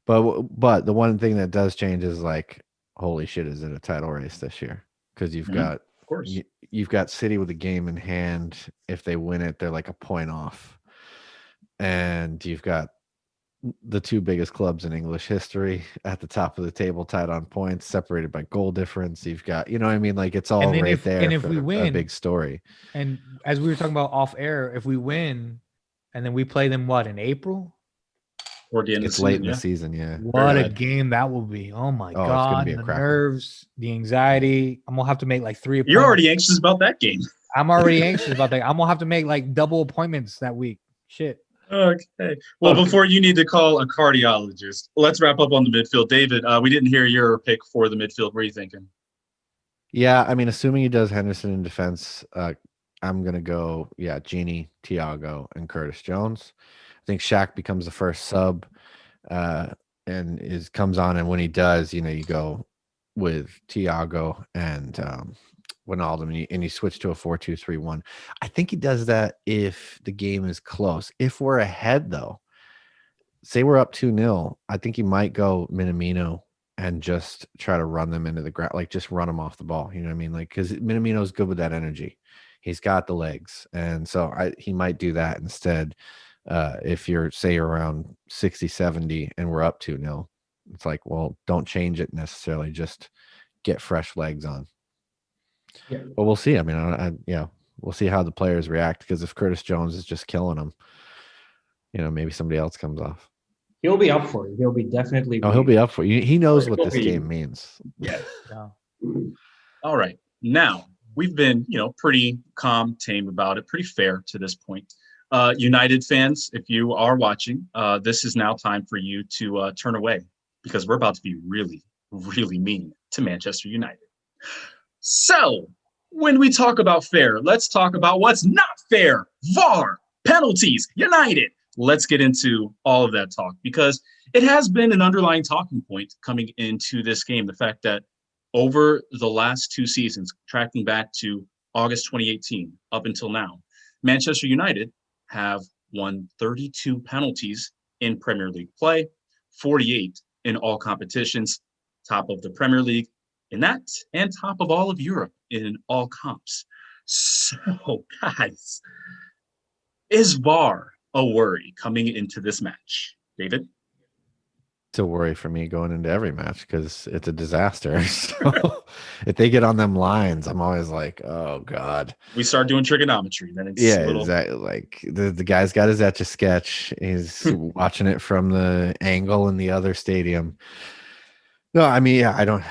But the one thing that does change is like, holy shit, is it a title race this year? Because you've Mhm. got Of course. you've got City with a game in hand. If they win it, they're like a point off, and you've got the two biggest clubs in English history at the top of the table, tied on points, separated by goal difference. You've got, you know what I mean? Like it's all then right if- there. and if for we a win- big story. And as we were talking about off air, if we win, and then we play them in April? Or the end of It's the late season, in yeah. the season, yeah. What a bad. game that will be! Oh my Oh, it's gonna god, be a the cracker. nerves, the anxiety. I'm gonna have to make like 3 appointments. You're already anxious about that game. I'm already anxious about that. I'm gonna have to make like double appointments that week. Shit. Okay. Well, before you need to call a cardiologist, let's wrap up on the midfield. David, we didn't hear your pick for the midfield. What are you thinking? Yeah, I mean, assuming he does Henderson in defense, I'm gonna go, Genie, Thiago, and Curtis Jones. I think Shaq becomes the first sub, and comes on, and when he does, you go with Thiago and Wijnaldum, and you switch to a 4-2-3-1. I think he does that if the game is close. If we're ahead, though, say we're up 2-0, I think he might go Minamino and just try to run them into the ground, like just run them off the ball. You know what I mean? Like, because Minamino's good with that energy. He's got the legs. And so he might do that instead. If you're, say, around 60, 70 and we're up 2-0, it's like, well, don't change it necessarily. Just get fresh legs on. Yeah. But we'll see. I mean, we'll see how the players react, because if Curtis Jones is just killing them, maybe somebody else comes off. He'll be up for it. He'll be definitely. Oh, he'll be up for it. He knows what He'll this be- game means. Yeah. Yeah. All right. Now, we've been, pretty calm, tame about it, pretty fair to this point. United fans, if you are watching, this is now time for you to turn away, because we're about to be really, really mean to Manchester United. So, when we talk about fair, let's talk about what's not fair. VAR, penalties, United. Let's get into all of that talk, because it has been an underlying talking point coming into this game. The fact that over the last 2 seasons, tracking back to August 2018 up until now, Manchester United have won 32 penalties in Premier League play, 48 in all competitions, top of the Premier League in that, and top of all of Europe in all comps. So, guys, is VAR a worry coming into this match? David? It's a worry for me going into every match, because it's a disaster. So if they get on them lines, I'm always like, oh God. We start doing trigonometry, then it's Yeah, a little... exactly. Like the guy's got his Etch-a-Sketch. He's watching it from the angle in the other stadium. No, I mean, I don't.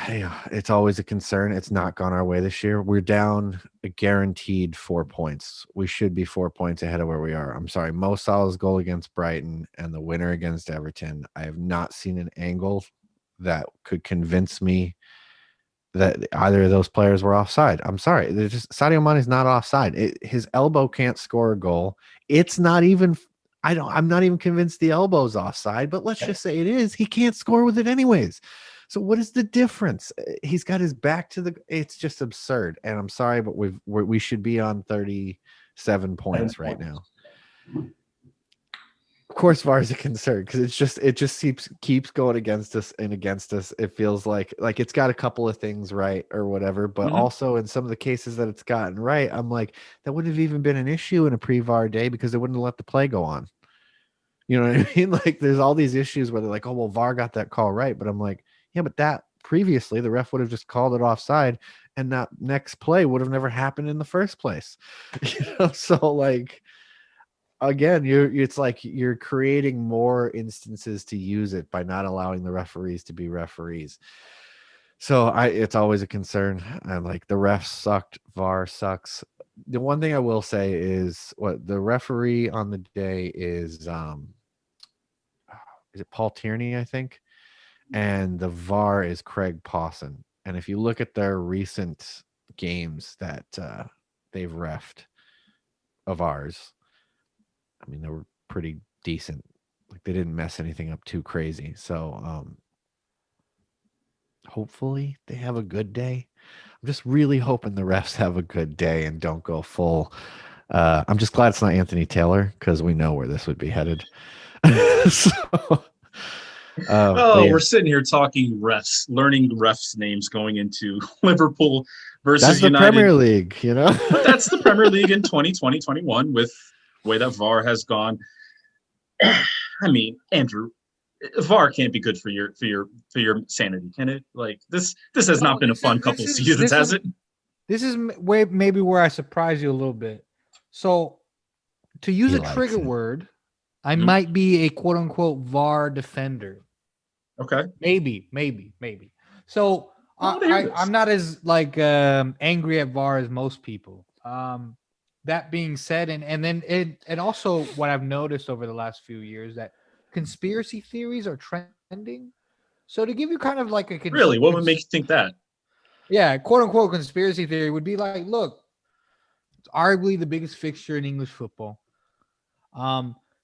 It's always a concern. It's not gone our way this year. We're down a guaranteed 4 points. We should be 4 points ahead of where we are. I'm sorry. Mo Salah's goal against Brighton and the winner against Everton. I have not seen an angle that could convince me that either of those players were offside. I'm sorry. They're just Sadio Mane's not offside. His elbow can't score a goal. It's not even I'm not even convinced the elbow's offside, but let's just say it is. He can't score with it anyways. So what is the difference? He's got his back to it's just absurd. And I'm sorry, but we should be on 37 points right now. Of course, VAR is a concern because it just keeps going against us and against us. It feels like it's got a couple of things right or whatever, but also in some of the cases that it's gotten right, I'm like, that wouldn't have even been an issue in a pre-VAR day because they wouldn't have let the play go on. You know what I mean? Like, there's all these issues where they're like, oh, well, VAR got that call right, but I'm like, yeah, but that previously the ref would have just called it offside, and that next play would have never happened in the first place. So like. Again, it's like you're creating more instances to use it by not allowing the referees to be referees. So it's always a concern. I'm like, the refs sucked, VAR sucks. The one thing I will say is what the referee on the day is it Paul Tierney, I think, and the VAR is Craig Pawson. And if you look at their recent games that they've reffed of ours, I mean, they were pretty decent. Like, they didn't mess anything up too crazy. So hopefully they have a good day. I'm just really hoping the refs have a good day and don't go full. I'm just glad it's not Anthony Taylor because we know where this would be headed. We're sitting here talking refs, learning refs' names going into Liverpool versus that's the United. Premier League, you know? But that's the Premier League in 2020-21 with the way that VAR has gone. I mean, Andrew, VAR can't be good for your sanity, can it? Like, this has not been a fun couple seasons, has it? This is maybe where I surprise you a little bit. So, to use a trigger word, I might be a quote unquote VAR defender. Okay. Maybe. So I'm not as like angry at VAR as most people. That being said, and also what I've noticed over the last few years that conspiracy theories are trending. So to give you kind of like a really, what would make you think that? Yeah, quote unquote conspiracy theory would be like, look, it's arguably the biggest fixture in English football.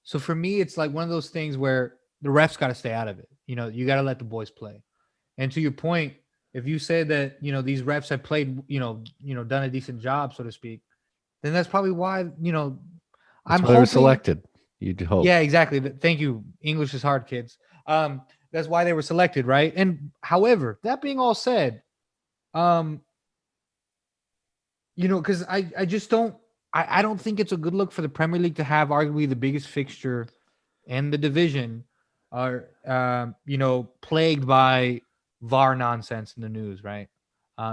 So for me, it's like one of those things where the refs got to stay out of it. You know, you got to let the boys play. And to your point, if you say that, you know, these refs have played, done a decent job, so to speak, then that's probably why, that's why they were selected. You'd hope. Yeah, exactly. Thank you. English is hard, kids. That's why they were selected, right? And however, that being all said, because I just don't, I don't think it's a good look for the Premier League to have arguably the biggest fixture in the division are, plagued by VAR nonsense in the news, right?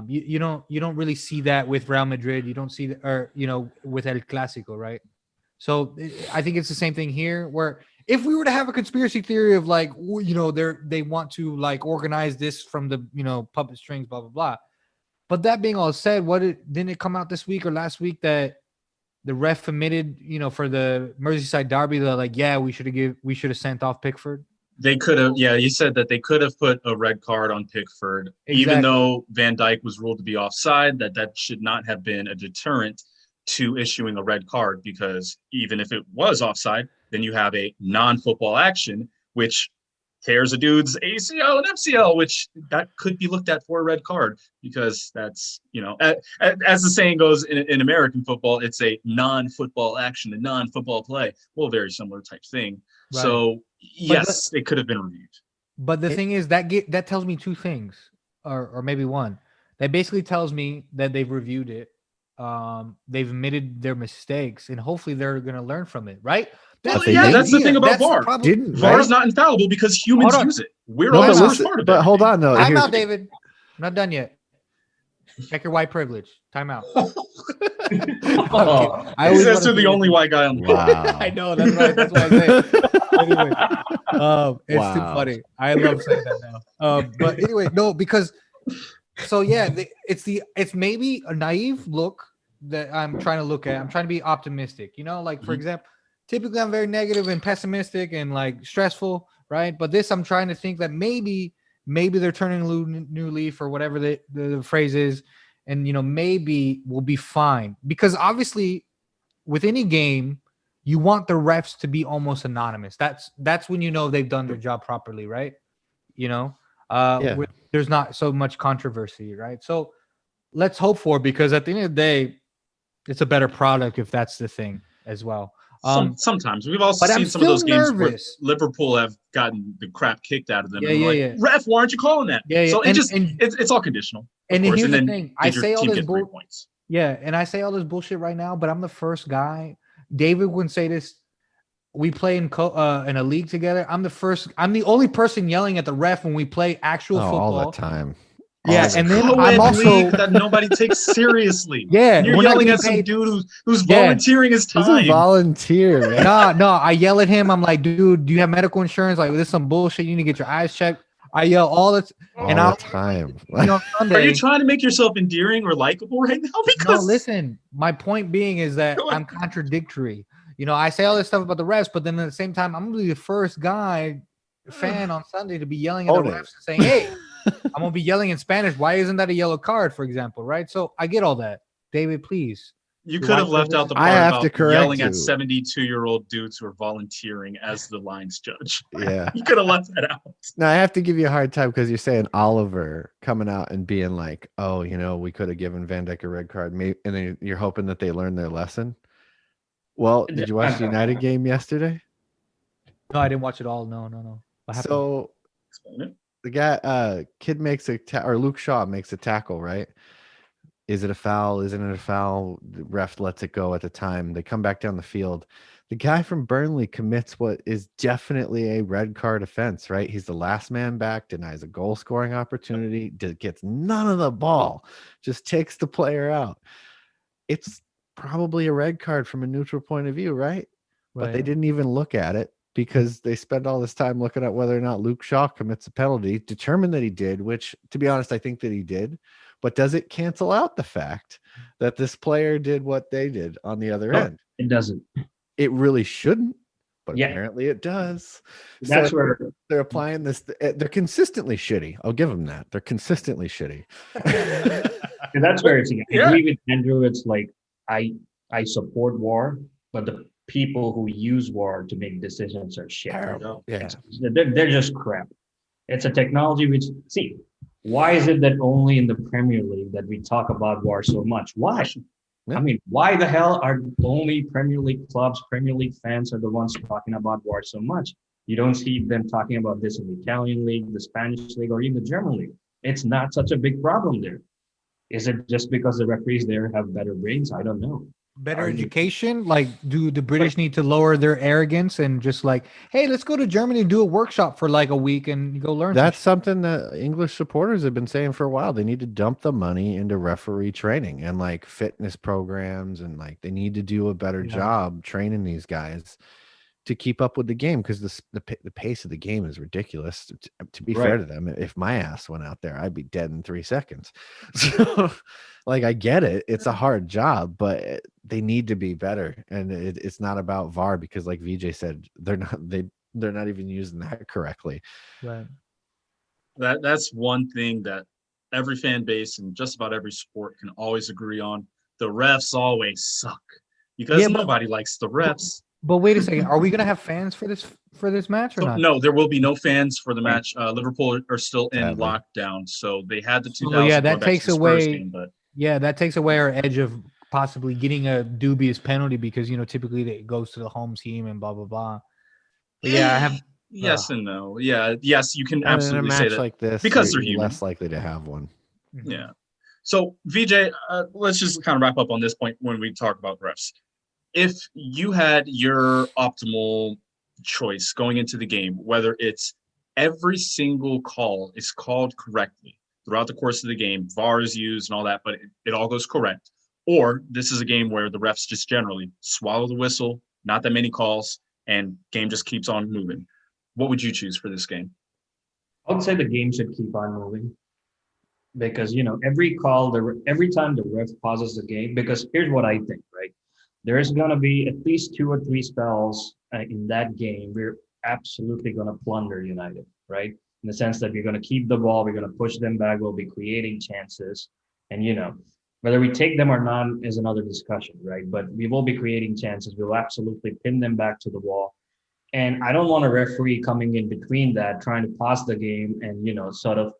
You don't really see that with Real Madrid. You don't see that, or with El Clásico, right? So I think it's the same thing here. Where if we were to have a conspiracy theory of like, they want to like organize this from the puppet strings, blah blah blah. But that being all said, didn't it come out this week or last week that the ref admitted, for the Merseyside derby, that like, yeah, we should have sent off Pickford. They could have, yeah. You said that they could have put a red card on Pickford, even though Van Dijk was ruled to be offside. That should not have been a deterrent to issuing a red card, because even if it was offside, then you have a non-football action which tears a dude's ACL and MCL, which that could be looked at for a red card, because that's, as the saying goes in American football, it's a non-football action, a non-football play. Well, very similar type thing. Right. So yes, it could have been reviewed. But the thing is that tells me two things, or maybe one. That basically tells me that they've reviewed it. They've admitted their mistakes, and hopefully they're going to learn from it, right? That's the thing about VAR. VAR is not infallible because humans use it. We're always part of it. But hold on, though. Time out, David. I'm not done yet. Check your white privilege. Time out. I says to the only white guy on the wow. I know, that's right. That's why I say it. Anyway, it's too funny. I love saying that now. But anyway, no, because so yeah, it's maybe a naive look that I'm trying to look at. I'm trying to be optimistic. Like for example, typically I'm very negative and pessimistic and like stressful, right? But this, I'm trying to think that maybe maybe they're turning a new leaf or whatever the phrase is, and maybe we'll be fine. Because obviously, with any game, you want the refs to be almost anonymous. That's when they've done their job properly, right? Yeah. There's not so much controversy, right? So let's hope for it, because at the end of the day, it's a better product if that's the thing as well. Sometimes we've also but I'm seen some of those still games nervous. where Liverpool have gotten the crap kicked out of them. Yeah. Ref, why aren't you calling that? Yeah. So And it's all conditional. And course. here's And the then thing: I did your say all team this get 3 points? Yeah, and I say all this bullshit right now, but I'm the first guy. David wouldn't say this. We play in a league together. I'm the only person yelling at the ref when we play actual football all the time. Yeah, It's and a then co-ed I'm also league that nobody takes seriously. Yeah, And you're we're not yelling getting at some paid. dude who's Yeah. volunteering his This is a time. volunteer, man. No, I yell at him. I'm like, dude, do you have medical insurance? Like, this is some bullshit. You need to get your eyes checked. I yell all the All and the I'll time. on Sunday. Are you trying to make yourself endearing or likable right now? No, Because listen. My point being is that I'm contradictory. I say all this stuff about the refs, but then at the same time, I'm gonna be the first fan on Sunday to be yelling at the refs and saying, "Hey, I'm gonna be yelling in Spanish. Why isn't that a yellow card, for example?" Right? So I get all that. David, please. you could have left out the part I have to about correct yelling at you. 72-year-old dudes who are volunteering as the lines judge. Yeah. You could have left that out. Now I have to give you a hard time because you're saying Oliver coming out and being like, "Oh, we could have given Van Dijk a red card," and then you're hoping that they learn their lesson. Well, did you watch the United game yesterday? No, I didn't watch it all. No. What happened? So Explain it. the guy, kid makes or Luke Shaw makes a tackle, right? Is it a foul? Isn't it a foul? The ref lets it go at the time. They come back down the field. The guy from Burnley commits what is definitely a red card offense, right? He's the last man back, denies a goal scoring opportunity, gets none of the ball, just takes the player out. It's probably a red card from a neutral point of view, right? But they didn't even look at it because they spend all this time looking at whether or not Luke Shaw commits a penalty, determine that he did, which, to be honest, I think that he did. But does it cancel out the fact that this player did what they did on the other end? It doesn't. It really shouldn't, but Yeah. apparently it does. That's So where they're applying this. They're consistently shitty. I'll give them that. They're consistently shitty. that's where it's. I Yeah. agree with Andrew. It's like I support war, but the people who use war to make decisions are shit. Terrible. Yeah. They're just crap. It's a technology which, see, why is it that only in the Premier League that we talk about war so much? Why? Yeah. I mean, why the hell are only Premier League clubs, Premier League fans are the ones talking about war so much? You don't see them talking about this in the Italian league, the Spanish league, or even the German league. It's not such a big problem there. Is it just because the referees there have better brains? I don't know. Better education? Like, do the British need to lower their arrogance and just like, hey, let's go to Germany and do a workshop for like a week and go learn? That's something that English supporters have been saying for a while. They need to dump the money into referee training and like fitness programs, and like they need to do a better job training these guys to keep up with the game, because the pace of the game is ridiculous. To be fair to them, if my ass went out there, I'd be dead in 3 seconds. So, like, I get it. It's a hard job, but they need to be better. And it's not about VAR, because, like Vijay said, they're not even using that correctly. Right. That's one thing that every fan base and just about every sport can always agree on. The refs always suck because nobody likes the refs. But wait a second, are we gonna have fans for this match or not? No, there will be no fans for the match. Liverpool are still in Sadly. lockdown, so they had the 2000. Oh, yeah, that takes away. Game, but Yeah, that takes away our edge of possibly getting a dubious penalty, because typically it goes to the home team and blah blah blah. But yeah, I have. Yes and no. Yeah, yes, you can And in a absolutely match say that like this, because they're you're human. less likely to have one. Yeah. So Vijay, let's just kind of wrap up on this point when we talk about refs. If you had your optimal choice going into the game, whether it's every single call is called correctly throughout the course of the game, VAR is used and all that, but it all goes correct, or this is a game where the refs just generally swallow the whistle, not that many calls, and game just keeps on moving, what would you choose for this game? I would say the game should keep on moving, because every time the ref pauses the game, because here's what I think, right? There's going to be at least 2 or 3 spells in that game we're absolutely going to plunder United, right? in the sense that we're going to keep the ball, we're going to push them back, we'll be creating chances. And, whether we take them or not is another discussion, right? But we will be creating chances. We'll absolutely pin them back to the wall. And I don't want a referee coming in between that, trying to pass the game and, sort of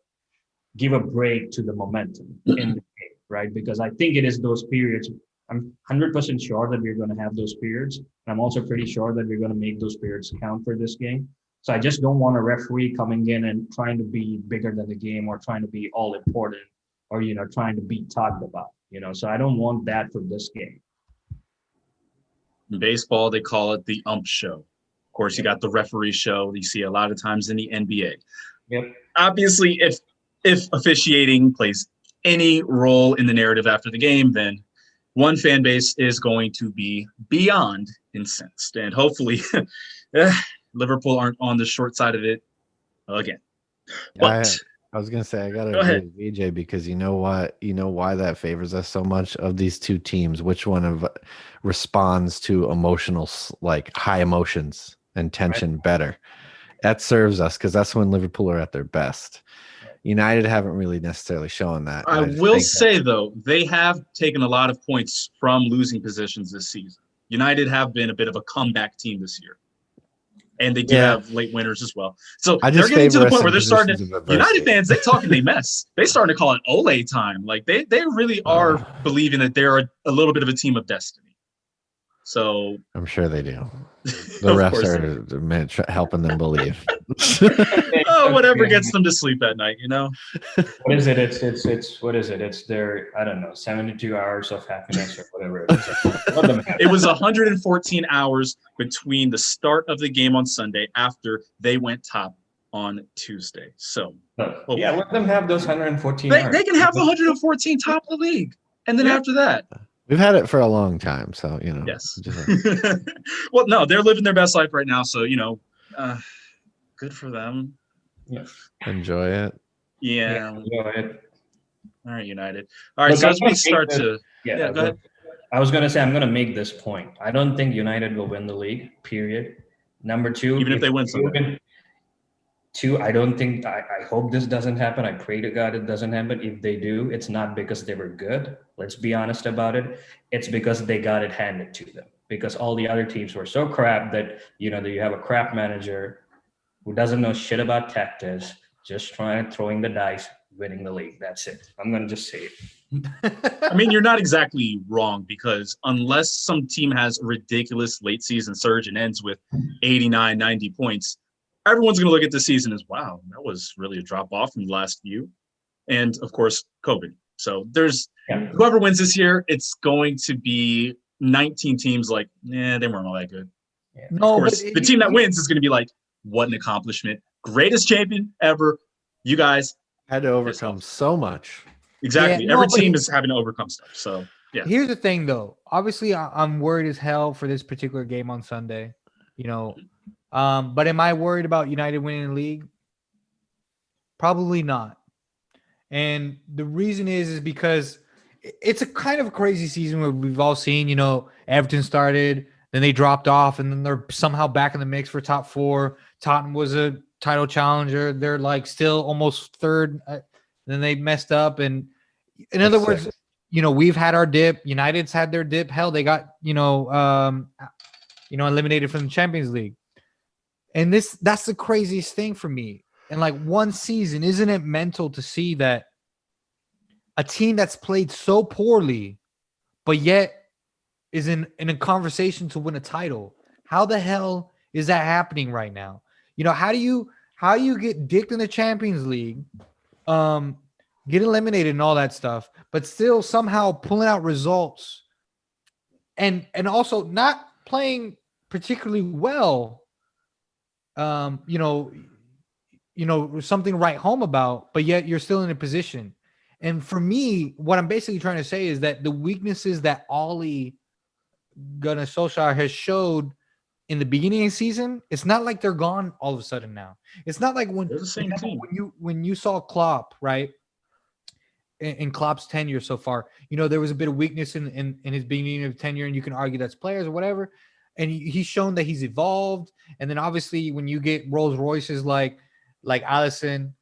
give a break to the momentum in the game, right? Because I think it is those periods. I'm 100% sure that we're going to have those periods. And I'm also pretty sure that we're going to make those periods count for this game. So I just don't want a referee coming in and trying to be bigger than the game or trying to be all important or, trying to be talked about, so I don't want that for this game. In baseball, they call it the ump show. Of course, you got the referee show you see a lot of times in the NBA. Yep. Obviously, if officiating plays any role in the narrative after the game, then one fan base is going to be beyond incensed. And hopefully Liverpool aren't on the short side of it again. But I was gonna say I gotta Go agree ahead. with VJ because you know what? You know why that favors us so much of these two teams? Which one of responds to emotional like high emotions and tension better? That serves us because that's when Liverpool are at their best. United haven't really necessarily shown that. I just will think say, though, they have taken a lot of points from losing positions this season. United have been a bit of a comeback team this year. And they do have late winners as well. So I they're just getting to favor the us point in where they're starting positions to of adversity. United fans, they talking they mess. They starting to call it Ole time. Like they really are believing that they're a little bit of a team of destiny. So I'm sure they do. The Of refs course are helping them believe. whatever gets them to sleep at night, What is it? It's what is it? It's their, I don't know, 72 hours of happiness or whatever it is. Let them have It was 114 hours between the start of the game on Sunday after they went top on Tuesday. So yeah, let them have those 114 hours. they can have 114 top of the league. And then after that, We've had it for a long time, so yes. just- Well, no, they're living their best life right now. So, good for them. Yeah. enjoy it. Yeah. Go ahead. All right, United. All right, Look, so I'm as we gonna start take to Yeah, go ahead. I was going to say, I'm going to make this point. I don't think United will win the league, period. Number two, Even if they win Sunday. Two, I don't think, I hope this doesn't happen. I pray to God it doesn't happen. If they do, it's not because they were good. Let's be honest about it. It's because they got it handed to them. Because all the other teams were so crap that, that you have a crap manager who doesn't know shit about tactics, just throwing the dice, winning the league. That's it. I'm going to just say it. I mean, you're not exactly wrong because unless some team has a ridiculous late season surge and ends with 89, 90 points, everyone's going to look at this season as, wow, that was really a drop off from the last few. And of course, COVID. So whoever wins this year, it's going to be 19 teams like, they weren't all that good. Yeah. Of course, the team that wins is going to be like, what an accomplishment. Greatest champion ever. You guys Had to overcome so much. Exactly. Yeah, Every team is having to overcome stuff. So, yeah. Here's the thing, though. Obviously, I'm worried as hell for this particular game on Sunday. But am I worried about United winning the league? Probably not. And the reason is because it's a kind of a crazy season where we've all seen, Everton started, then they dropped off, and then they're somehow back in the mix for top four. Tottenham was a title challenger. They're like still almost third. Then they messed up. And in other words, we've had our dip. United's had their dip. Hell, they got, eliminated from the Champions League. And that's the craziest thing for me. And like one season, isn't it mental to see that a team that's played so poorly, but yet is in a conversation to win a title? How the hell is that happening right now? How do you get dicked in the Champions League, get eliminated and all that stuff, but still somehow pulling out results and also not playing particularly well? Something to write home about, but yet you're still in a position. And for me, what I'm basically trying to say is that the weaknesses that Ole Gunnar Solskjaer has showed in the beginning of the season, it's not like they're gone all of a sudden now. It's not like when, They're the same team. when you saw Klopp, right? In Klopp's tenure so far, there was a bit of weakness in his beginning of tenure, and you can argue that's players or whatever. And he's shown that he's evolved. And then obviously when you get Rolls Royces like like Allison,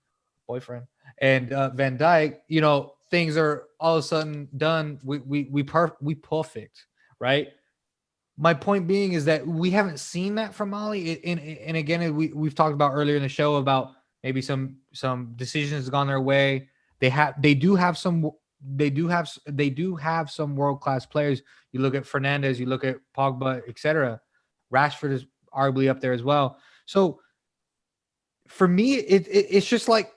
boyfriend, and Van Dijk, things are all of a sudden done. We perfect, right? My point being is that we haven't seen that from Ollie. And again, we've talked about earlier in the show about maybe some decisions gone their way. They do have some world class players. You look at Fernandez, you look at Pogba, etc. Rashford is arguably up there as well. So for me, it's just like,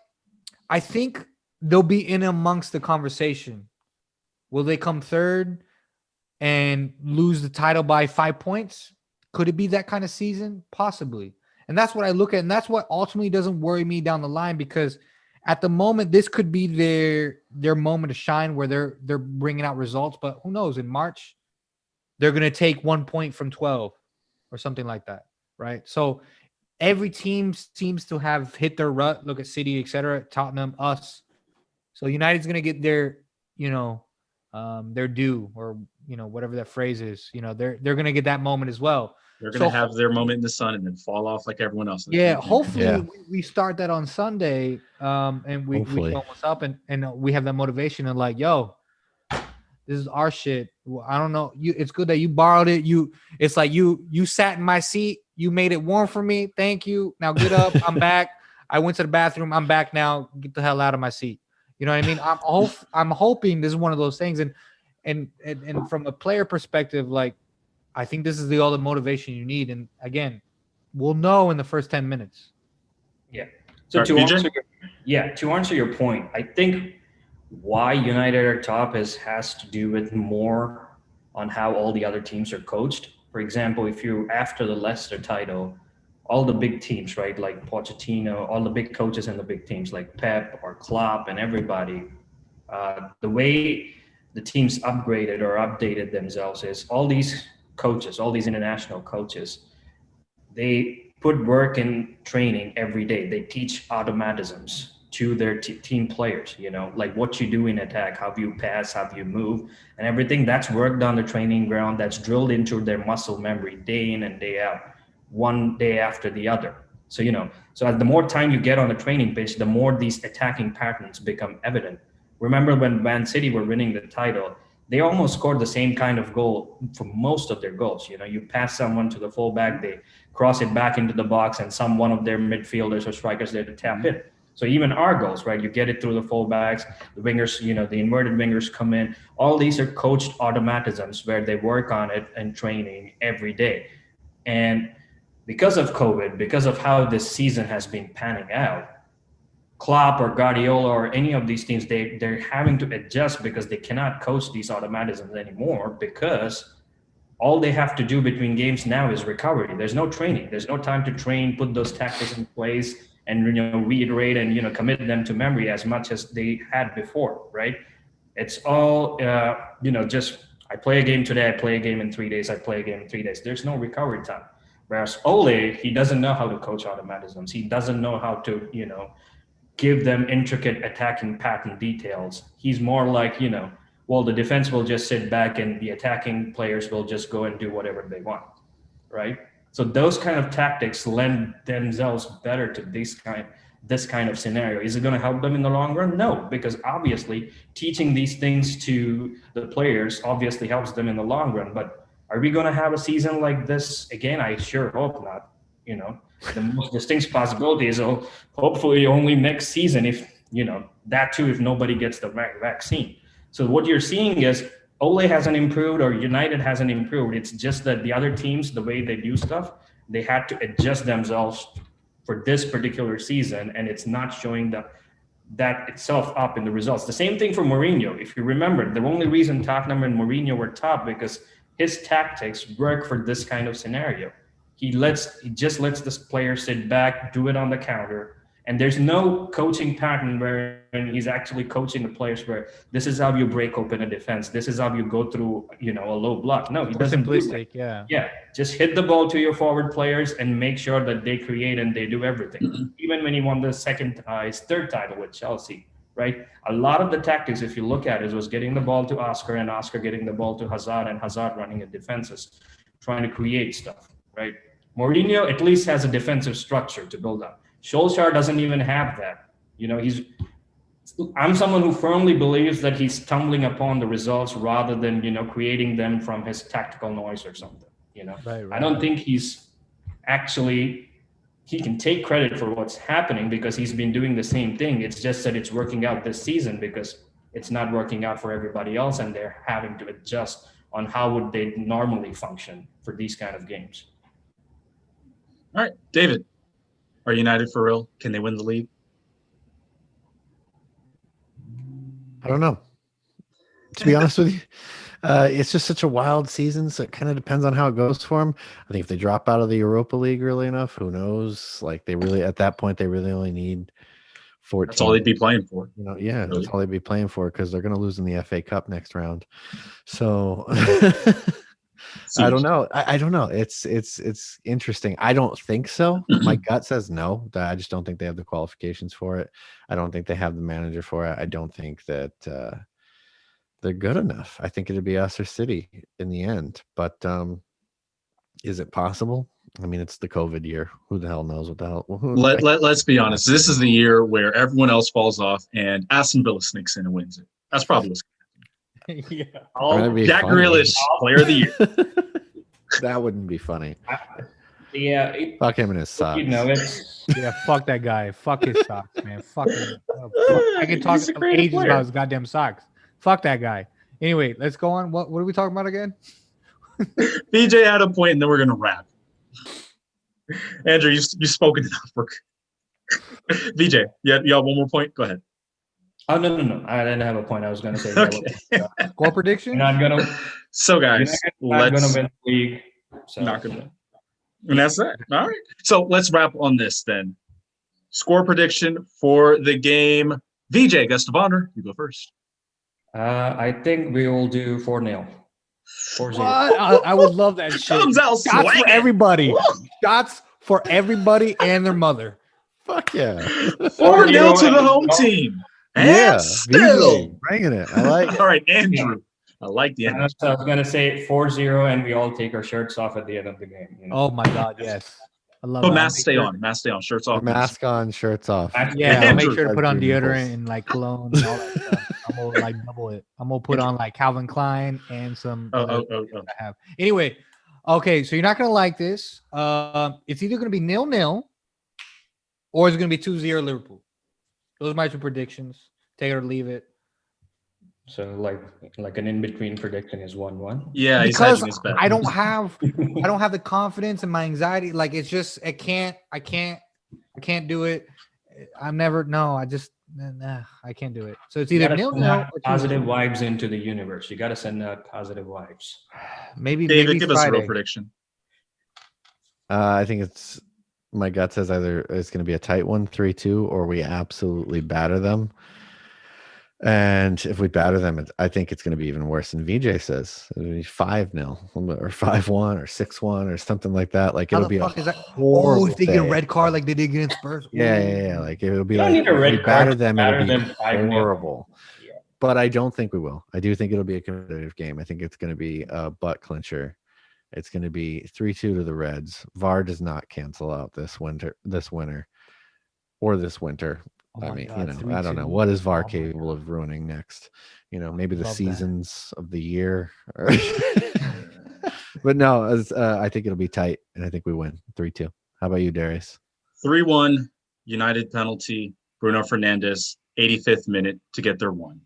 I think they'll be in amongst the conversation. Will they come third and lose the title by 5 points? Could it be that kind of season? Possibly. And that's what I look at. And that's what ultimately doesn't worry me down the line, because at the moment, this could be their moment to shine where they're bringing out results. But who knows? In March, they're going to take 1 point from 12 or something like that, right? So every team seems to have hit their rut. Look at City, etc., Tottenham, us. So United's going to get their due, or whatever that phrase is. They're going to get that moment as well. They're going to have their moment in the sun and then fall off like everyone else. Yeah, hopefully we start that on Sunday, and we show what's up, and we have that motivation and like, yo, this is our shit. I don't know. It's good that you borrowed it. It's like you sat in my seat. You made it warm for me. Thank you. Now get up. I'm back. I went to the bathroom. I'm back now. Get the hell out of my seat. You know what I mean? I'm hoping this is one of those things. And from a player perspective, like, I think this is all the motivation you need. And again, we'll know in the first 10 minutes. Yeah. So to answer your point, I think why United are top has to do with more on how all the other teams are coached. For example, if you after the Leicester title, all the big teams, right, like Pochettino, all the big coaches and the big teams like Pep or Klopp and everybody, the way the teams upgraded or updated themselves is all these coaches, all these international coaches, they put work in training every day. They teach automatisms to their team players, like what you do in attack, how you pass, how you move, and everything that's worked on the training ground, that's drilled into their muscle memory day in and day out, one day after the other. So, so as the more time you get on the training pitch, the more these attacking patterns become evident. Remember when Man City were winning the title, they almost scored the same kind of goal for most of their goals. You pass someone to the fullback, they cross it back into the box, and one of their midfielders or strikers there to tap in. So even our goals, right? You get it through the fullbacks, the wingers, the inverted wingers come in. All these are coached automatisms where they work on it and training every day. And because of COVID, because of how this season has been panning out, Klopp or Guardiola or any of these teams, they're having to adjust because they cannot coach these automatisms anymore, because all they have to do between games now is recovery. There's no training. There's no time to train, put those tactics in place, and reiterate and commit them to memory as much as they had before, right? It's all just I play a game today, I play a game in 3 days, I play a game in 3 days. There's no recovery time. Whereas Ole, he doesn't know how to coach automatisms. He doesn't know how to give them intricate attacking pattern details. He's more like the defense will just sit back and the attacking players will just go and do whatever they want, right? So those kind of tactics lend themselves better to this kind of scenario. Is it going to help them in the long run? No, because obviously teaching these things to the players obviously helps them in the long run. But are we going to have a season like this again? I sure hope not. The most distinct possibility is hopefully only next season, if that too, if nobody gets the vaccine. So what you're seeing is Ole hasn't improved or United hasn't improved. It's just that the other teams, the way they do stuff, they had to adjust themselves for this particular season, and it's not showing that itself up in the results. The same thing for Mourinho. If you remember, the only reason Tottenham and Mourinho were top because his tactics work for this kind of scenario. He just lets this player sit back, do it on the counter. And there's no coaching pattern where he's actually coaching the players where this is how you break open a defense. This is how you go through, a low block. No, he doesn't. Simplistic, yeah. Yeah, just hit the ball to your forward players and make sure that they create and they do everything. Even when he won the his third title with Chelsea, right? A lot of the tactics, if you look at it, was getting the ball to Oscar and Oscar getting the ball to Hazard and Hazard running at defenses, trying to create stuff, right? Mourinho at least has a defensive structure to build up. Solskjaer doesn't even have that. You know, I'm someone who firmly believes that he's stumbling upon the results rather than, you know, creating them from his tactical noise or something, you know. Right. I don't think he's actually, he can take credit for what's happening because he's been doing the same thing. It's just that it's working out this season because it's not working out for everybody else, and they're having to adjust on how would they normally function for these kind of games. All right, David, are United for real? Can they win the league? I don't know. To be honest with you, it's just such a wild season, so it kind of depends on how it goes for them. I think if they drop out of the Europa League early enough, who knows? Like they really, at that point, they really only need 14. That's all they'd be playing for. You know, yeah, Really? that's all they'd be playing for because they're going to lose in the FA Cup next round. So I don't know. I don't know. It's interesting. I don't think so. My gut says no. I just don't think they have the qualifications for it. I don't think they have the manager for it. I don't think that they're good enough. I think it'd be us or City in the end. But is it possible? I mean, it's the COVID year. Who the hell knows what the hell? Let's be honest. This is the year where everyone else falls off and Aston Villa sneaks in and wins it. That's probably what's Yeah. Jack Grealish, player of the year. That wouldn't be funny. Yeah. Fuck him in his socks. You know, it's Yeah, fuck that guy. Fuck his socks, man. Fuck him. I can talk He's a great ages player. about his goddamn socks. Fuck that guy. Anyway, let's go on. What are we talking about again? BJ had a point, and then we're gonna wrap. Andrew, you've spoken enough. VJ, you have one more point? Go ahead. oh no. I didn't have a point. I was gonna say Okay. Score prediction? you're not gonna So guys, not let's gonna win the league. So not gonna win. And that's it. All right. So let's wrap on this then. Score prediction for the game. VJ, guest of honor, you go first. I think we will do 4-0. 4-0. What? I would love that shit. Comes out Shots for swinging. everybody. Shots for everybody and their mother. Fuck yeah. 4-0 to the home team. And Yeah. still. VJ, bringing it. I like it. All right, Andrew. I like the energy. So I was gonna say 4-0, and we all take our shirts off at the end of the game. You know? Oh my god, yes. I love But that. masks I'll stay make on. Masks stay on. Shirts off. Mask on, shirts off. Yeah, I'll make Andrew. sure to put on That's your deodorant nipples. and like cologne and all that stuff. I'm gonna like double it. I'm gonna put on like Calvin Klein and some Oh. I have. Anyway, okay, so you're not gonna like this. It's either gonna be 0-0 or it's gonna be 2-0 Liverpool. Those are my two predictions. Take it or leave it. So like an in-between prediction is 1-1. Yeah, he's Because hedging his bet. I don't have the confidence and my anxiety. Like it's just I can't do it. I'm never I can't do it. So it's You either gotta 0-0 send out or 2-0. positive vibes into the universe. You gotta send out positive vibes. Maybe David, give us a real Friday. prediction. I think it's my gut says either it's going to be a tight one, 3-2, or we absolutely batter them. And if we batter them, I think it's going to be even worse than VJ says. It'll be 5-0 or 5-1 or 6-1 or something like that. Like How it'll the be a fuck is that? horrible Oh, if they get a day. red card like they did against Spurs. Yeah. Like it'll be You don't like need a if red we card batter to them, batter it'll be them 5-0. horrible. Yeah. But I don't think we will. I do think it'll be a competitive game. I think it's going to be a butt clincher. It's going to be 3-2 to the Reds. VAR does not cancel out this winter. Oh I my mean, God, I don't 3-2. know. What is VAR Oh my capable of ruining next? Maybe the Love that. seasons of the year. But no, I think it'll be tight, and I think we win 3-2. How about you, Darius? 3-1, United penalty, Bruno Fernandes, 85th minute to get their one.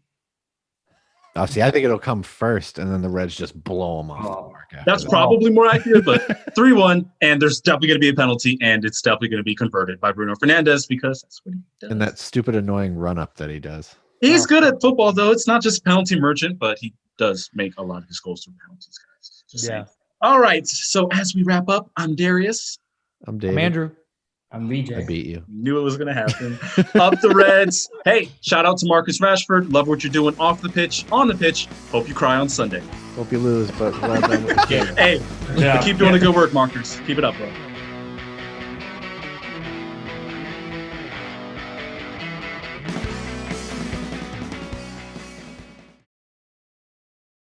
Oh, see, I think it'll come first, and then the Reds just blow them off the mark. after That's that. probably more accurate, but 3-1, and there's definitely going to be a penalty, and it's definitely going to be converted by Bruno Fernandes because that's what he does. And that stupid, annoying run-up that he does. He's good at football, though. It's not just penalty merchant, but he does make a lot of his goals through penalties, guys. Just saying. All right, so as we wrap up, I'm Darius. I'm David. I'm Andrew. I'm VJ. I beat you. Knew it was going to happen. Up the Reds. Hey, shout out to Marcus Rashford. Love what you're doing off the pitch, on the pitch. Hope you cry on Sunday. Hope you lose, but well done with the game. Hey, Yeah. keep doing the good work, Marcus. Keep it up, bro.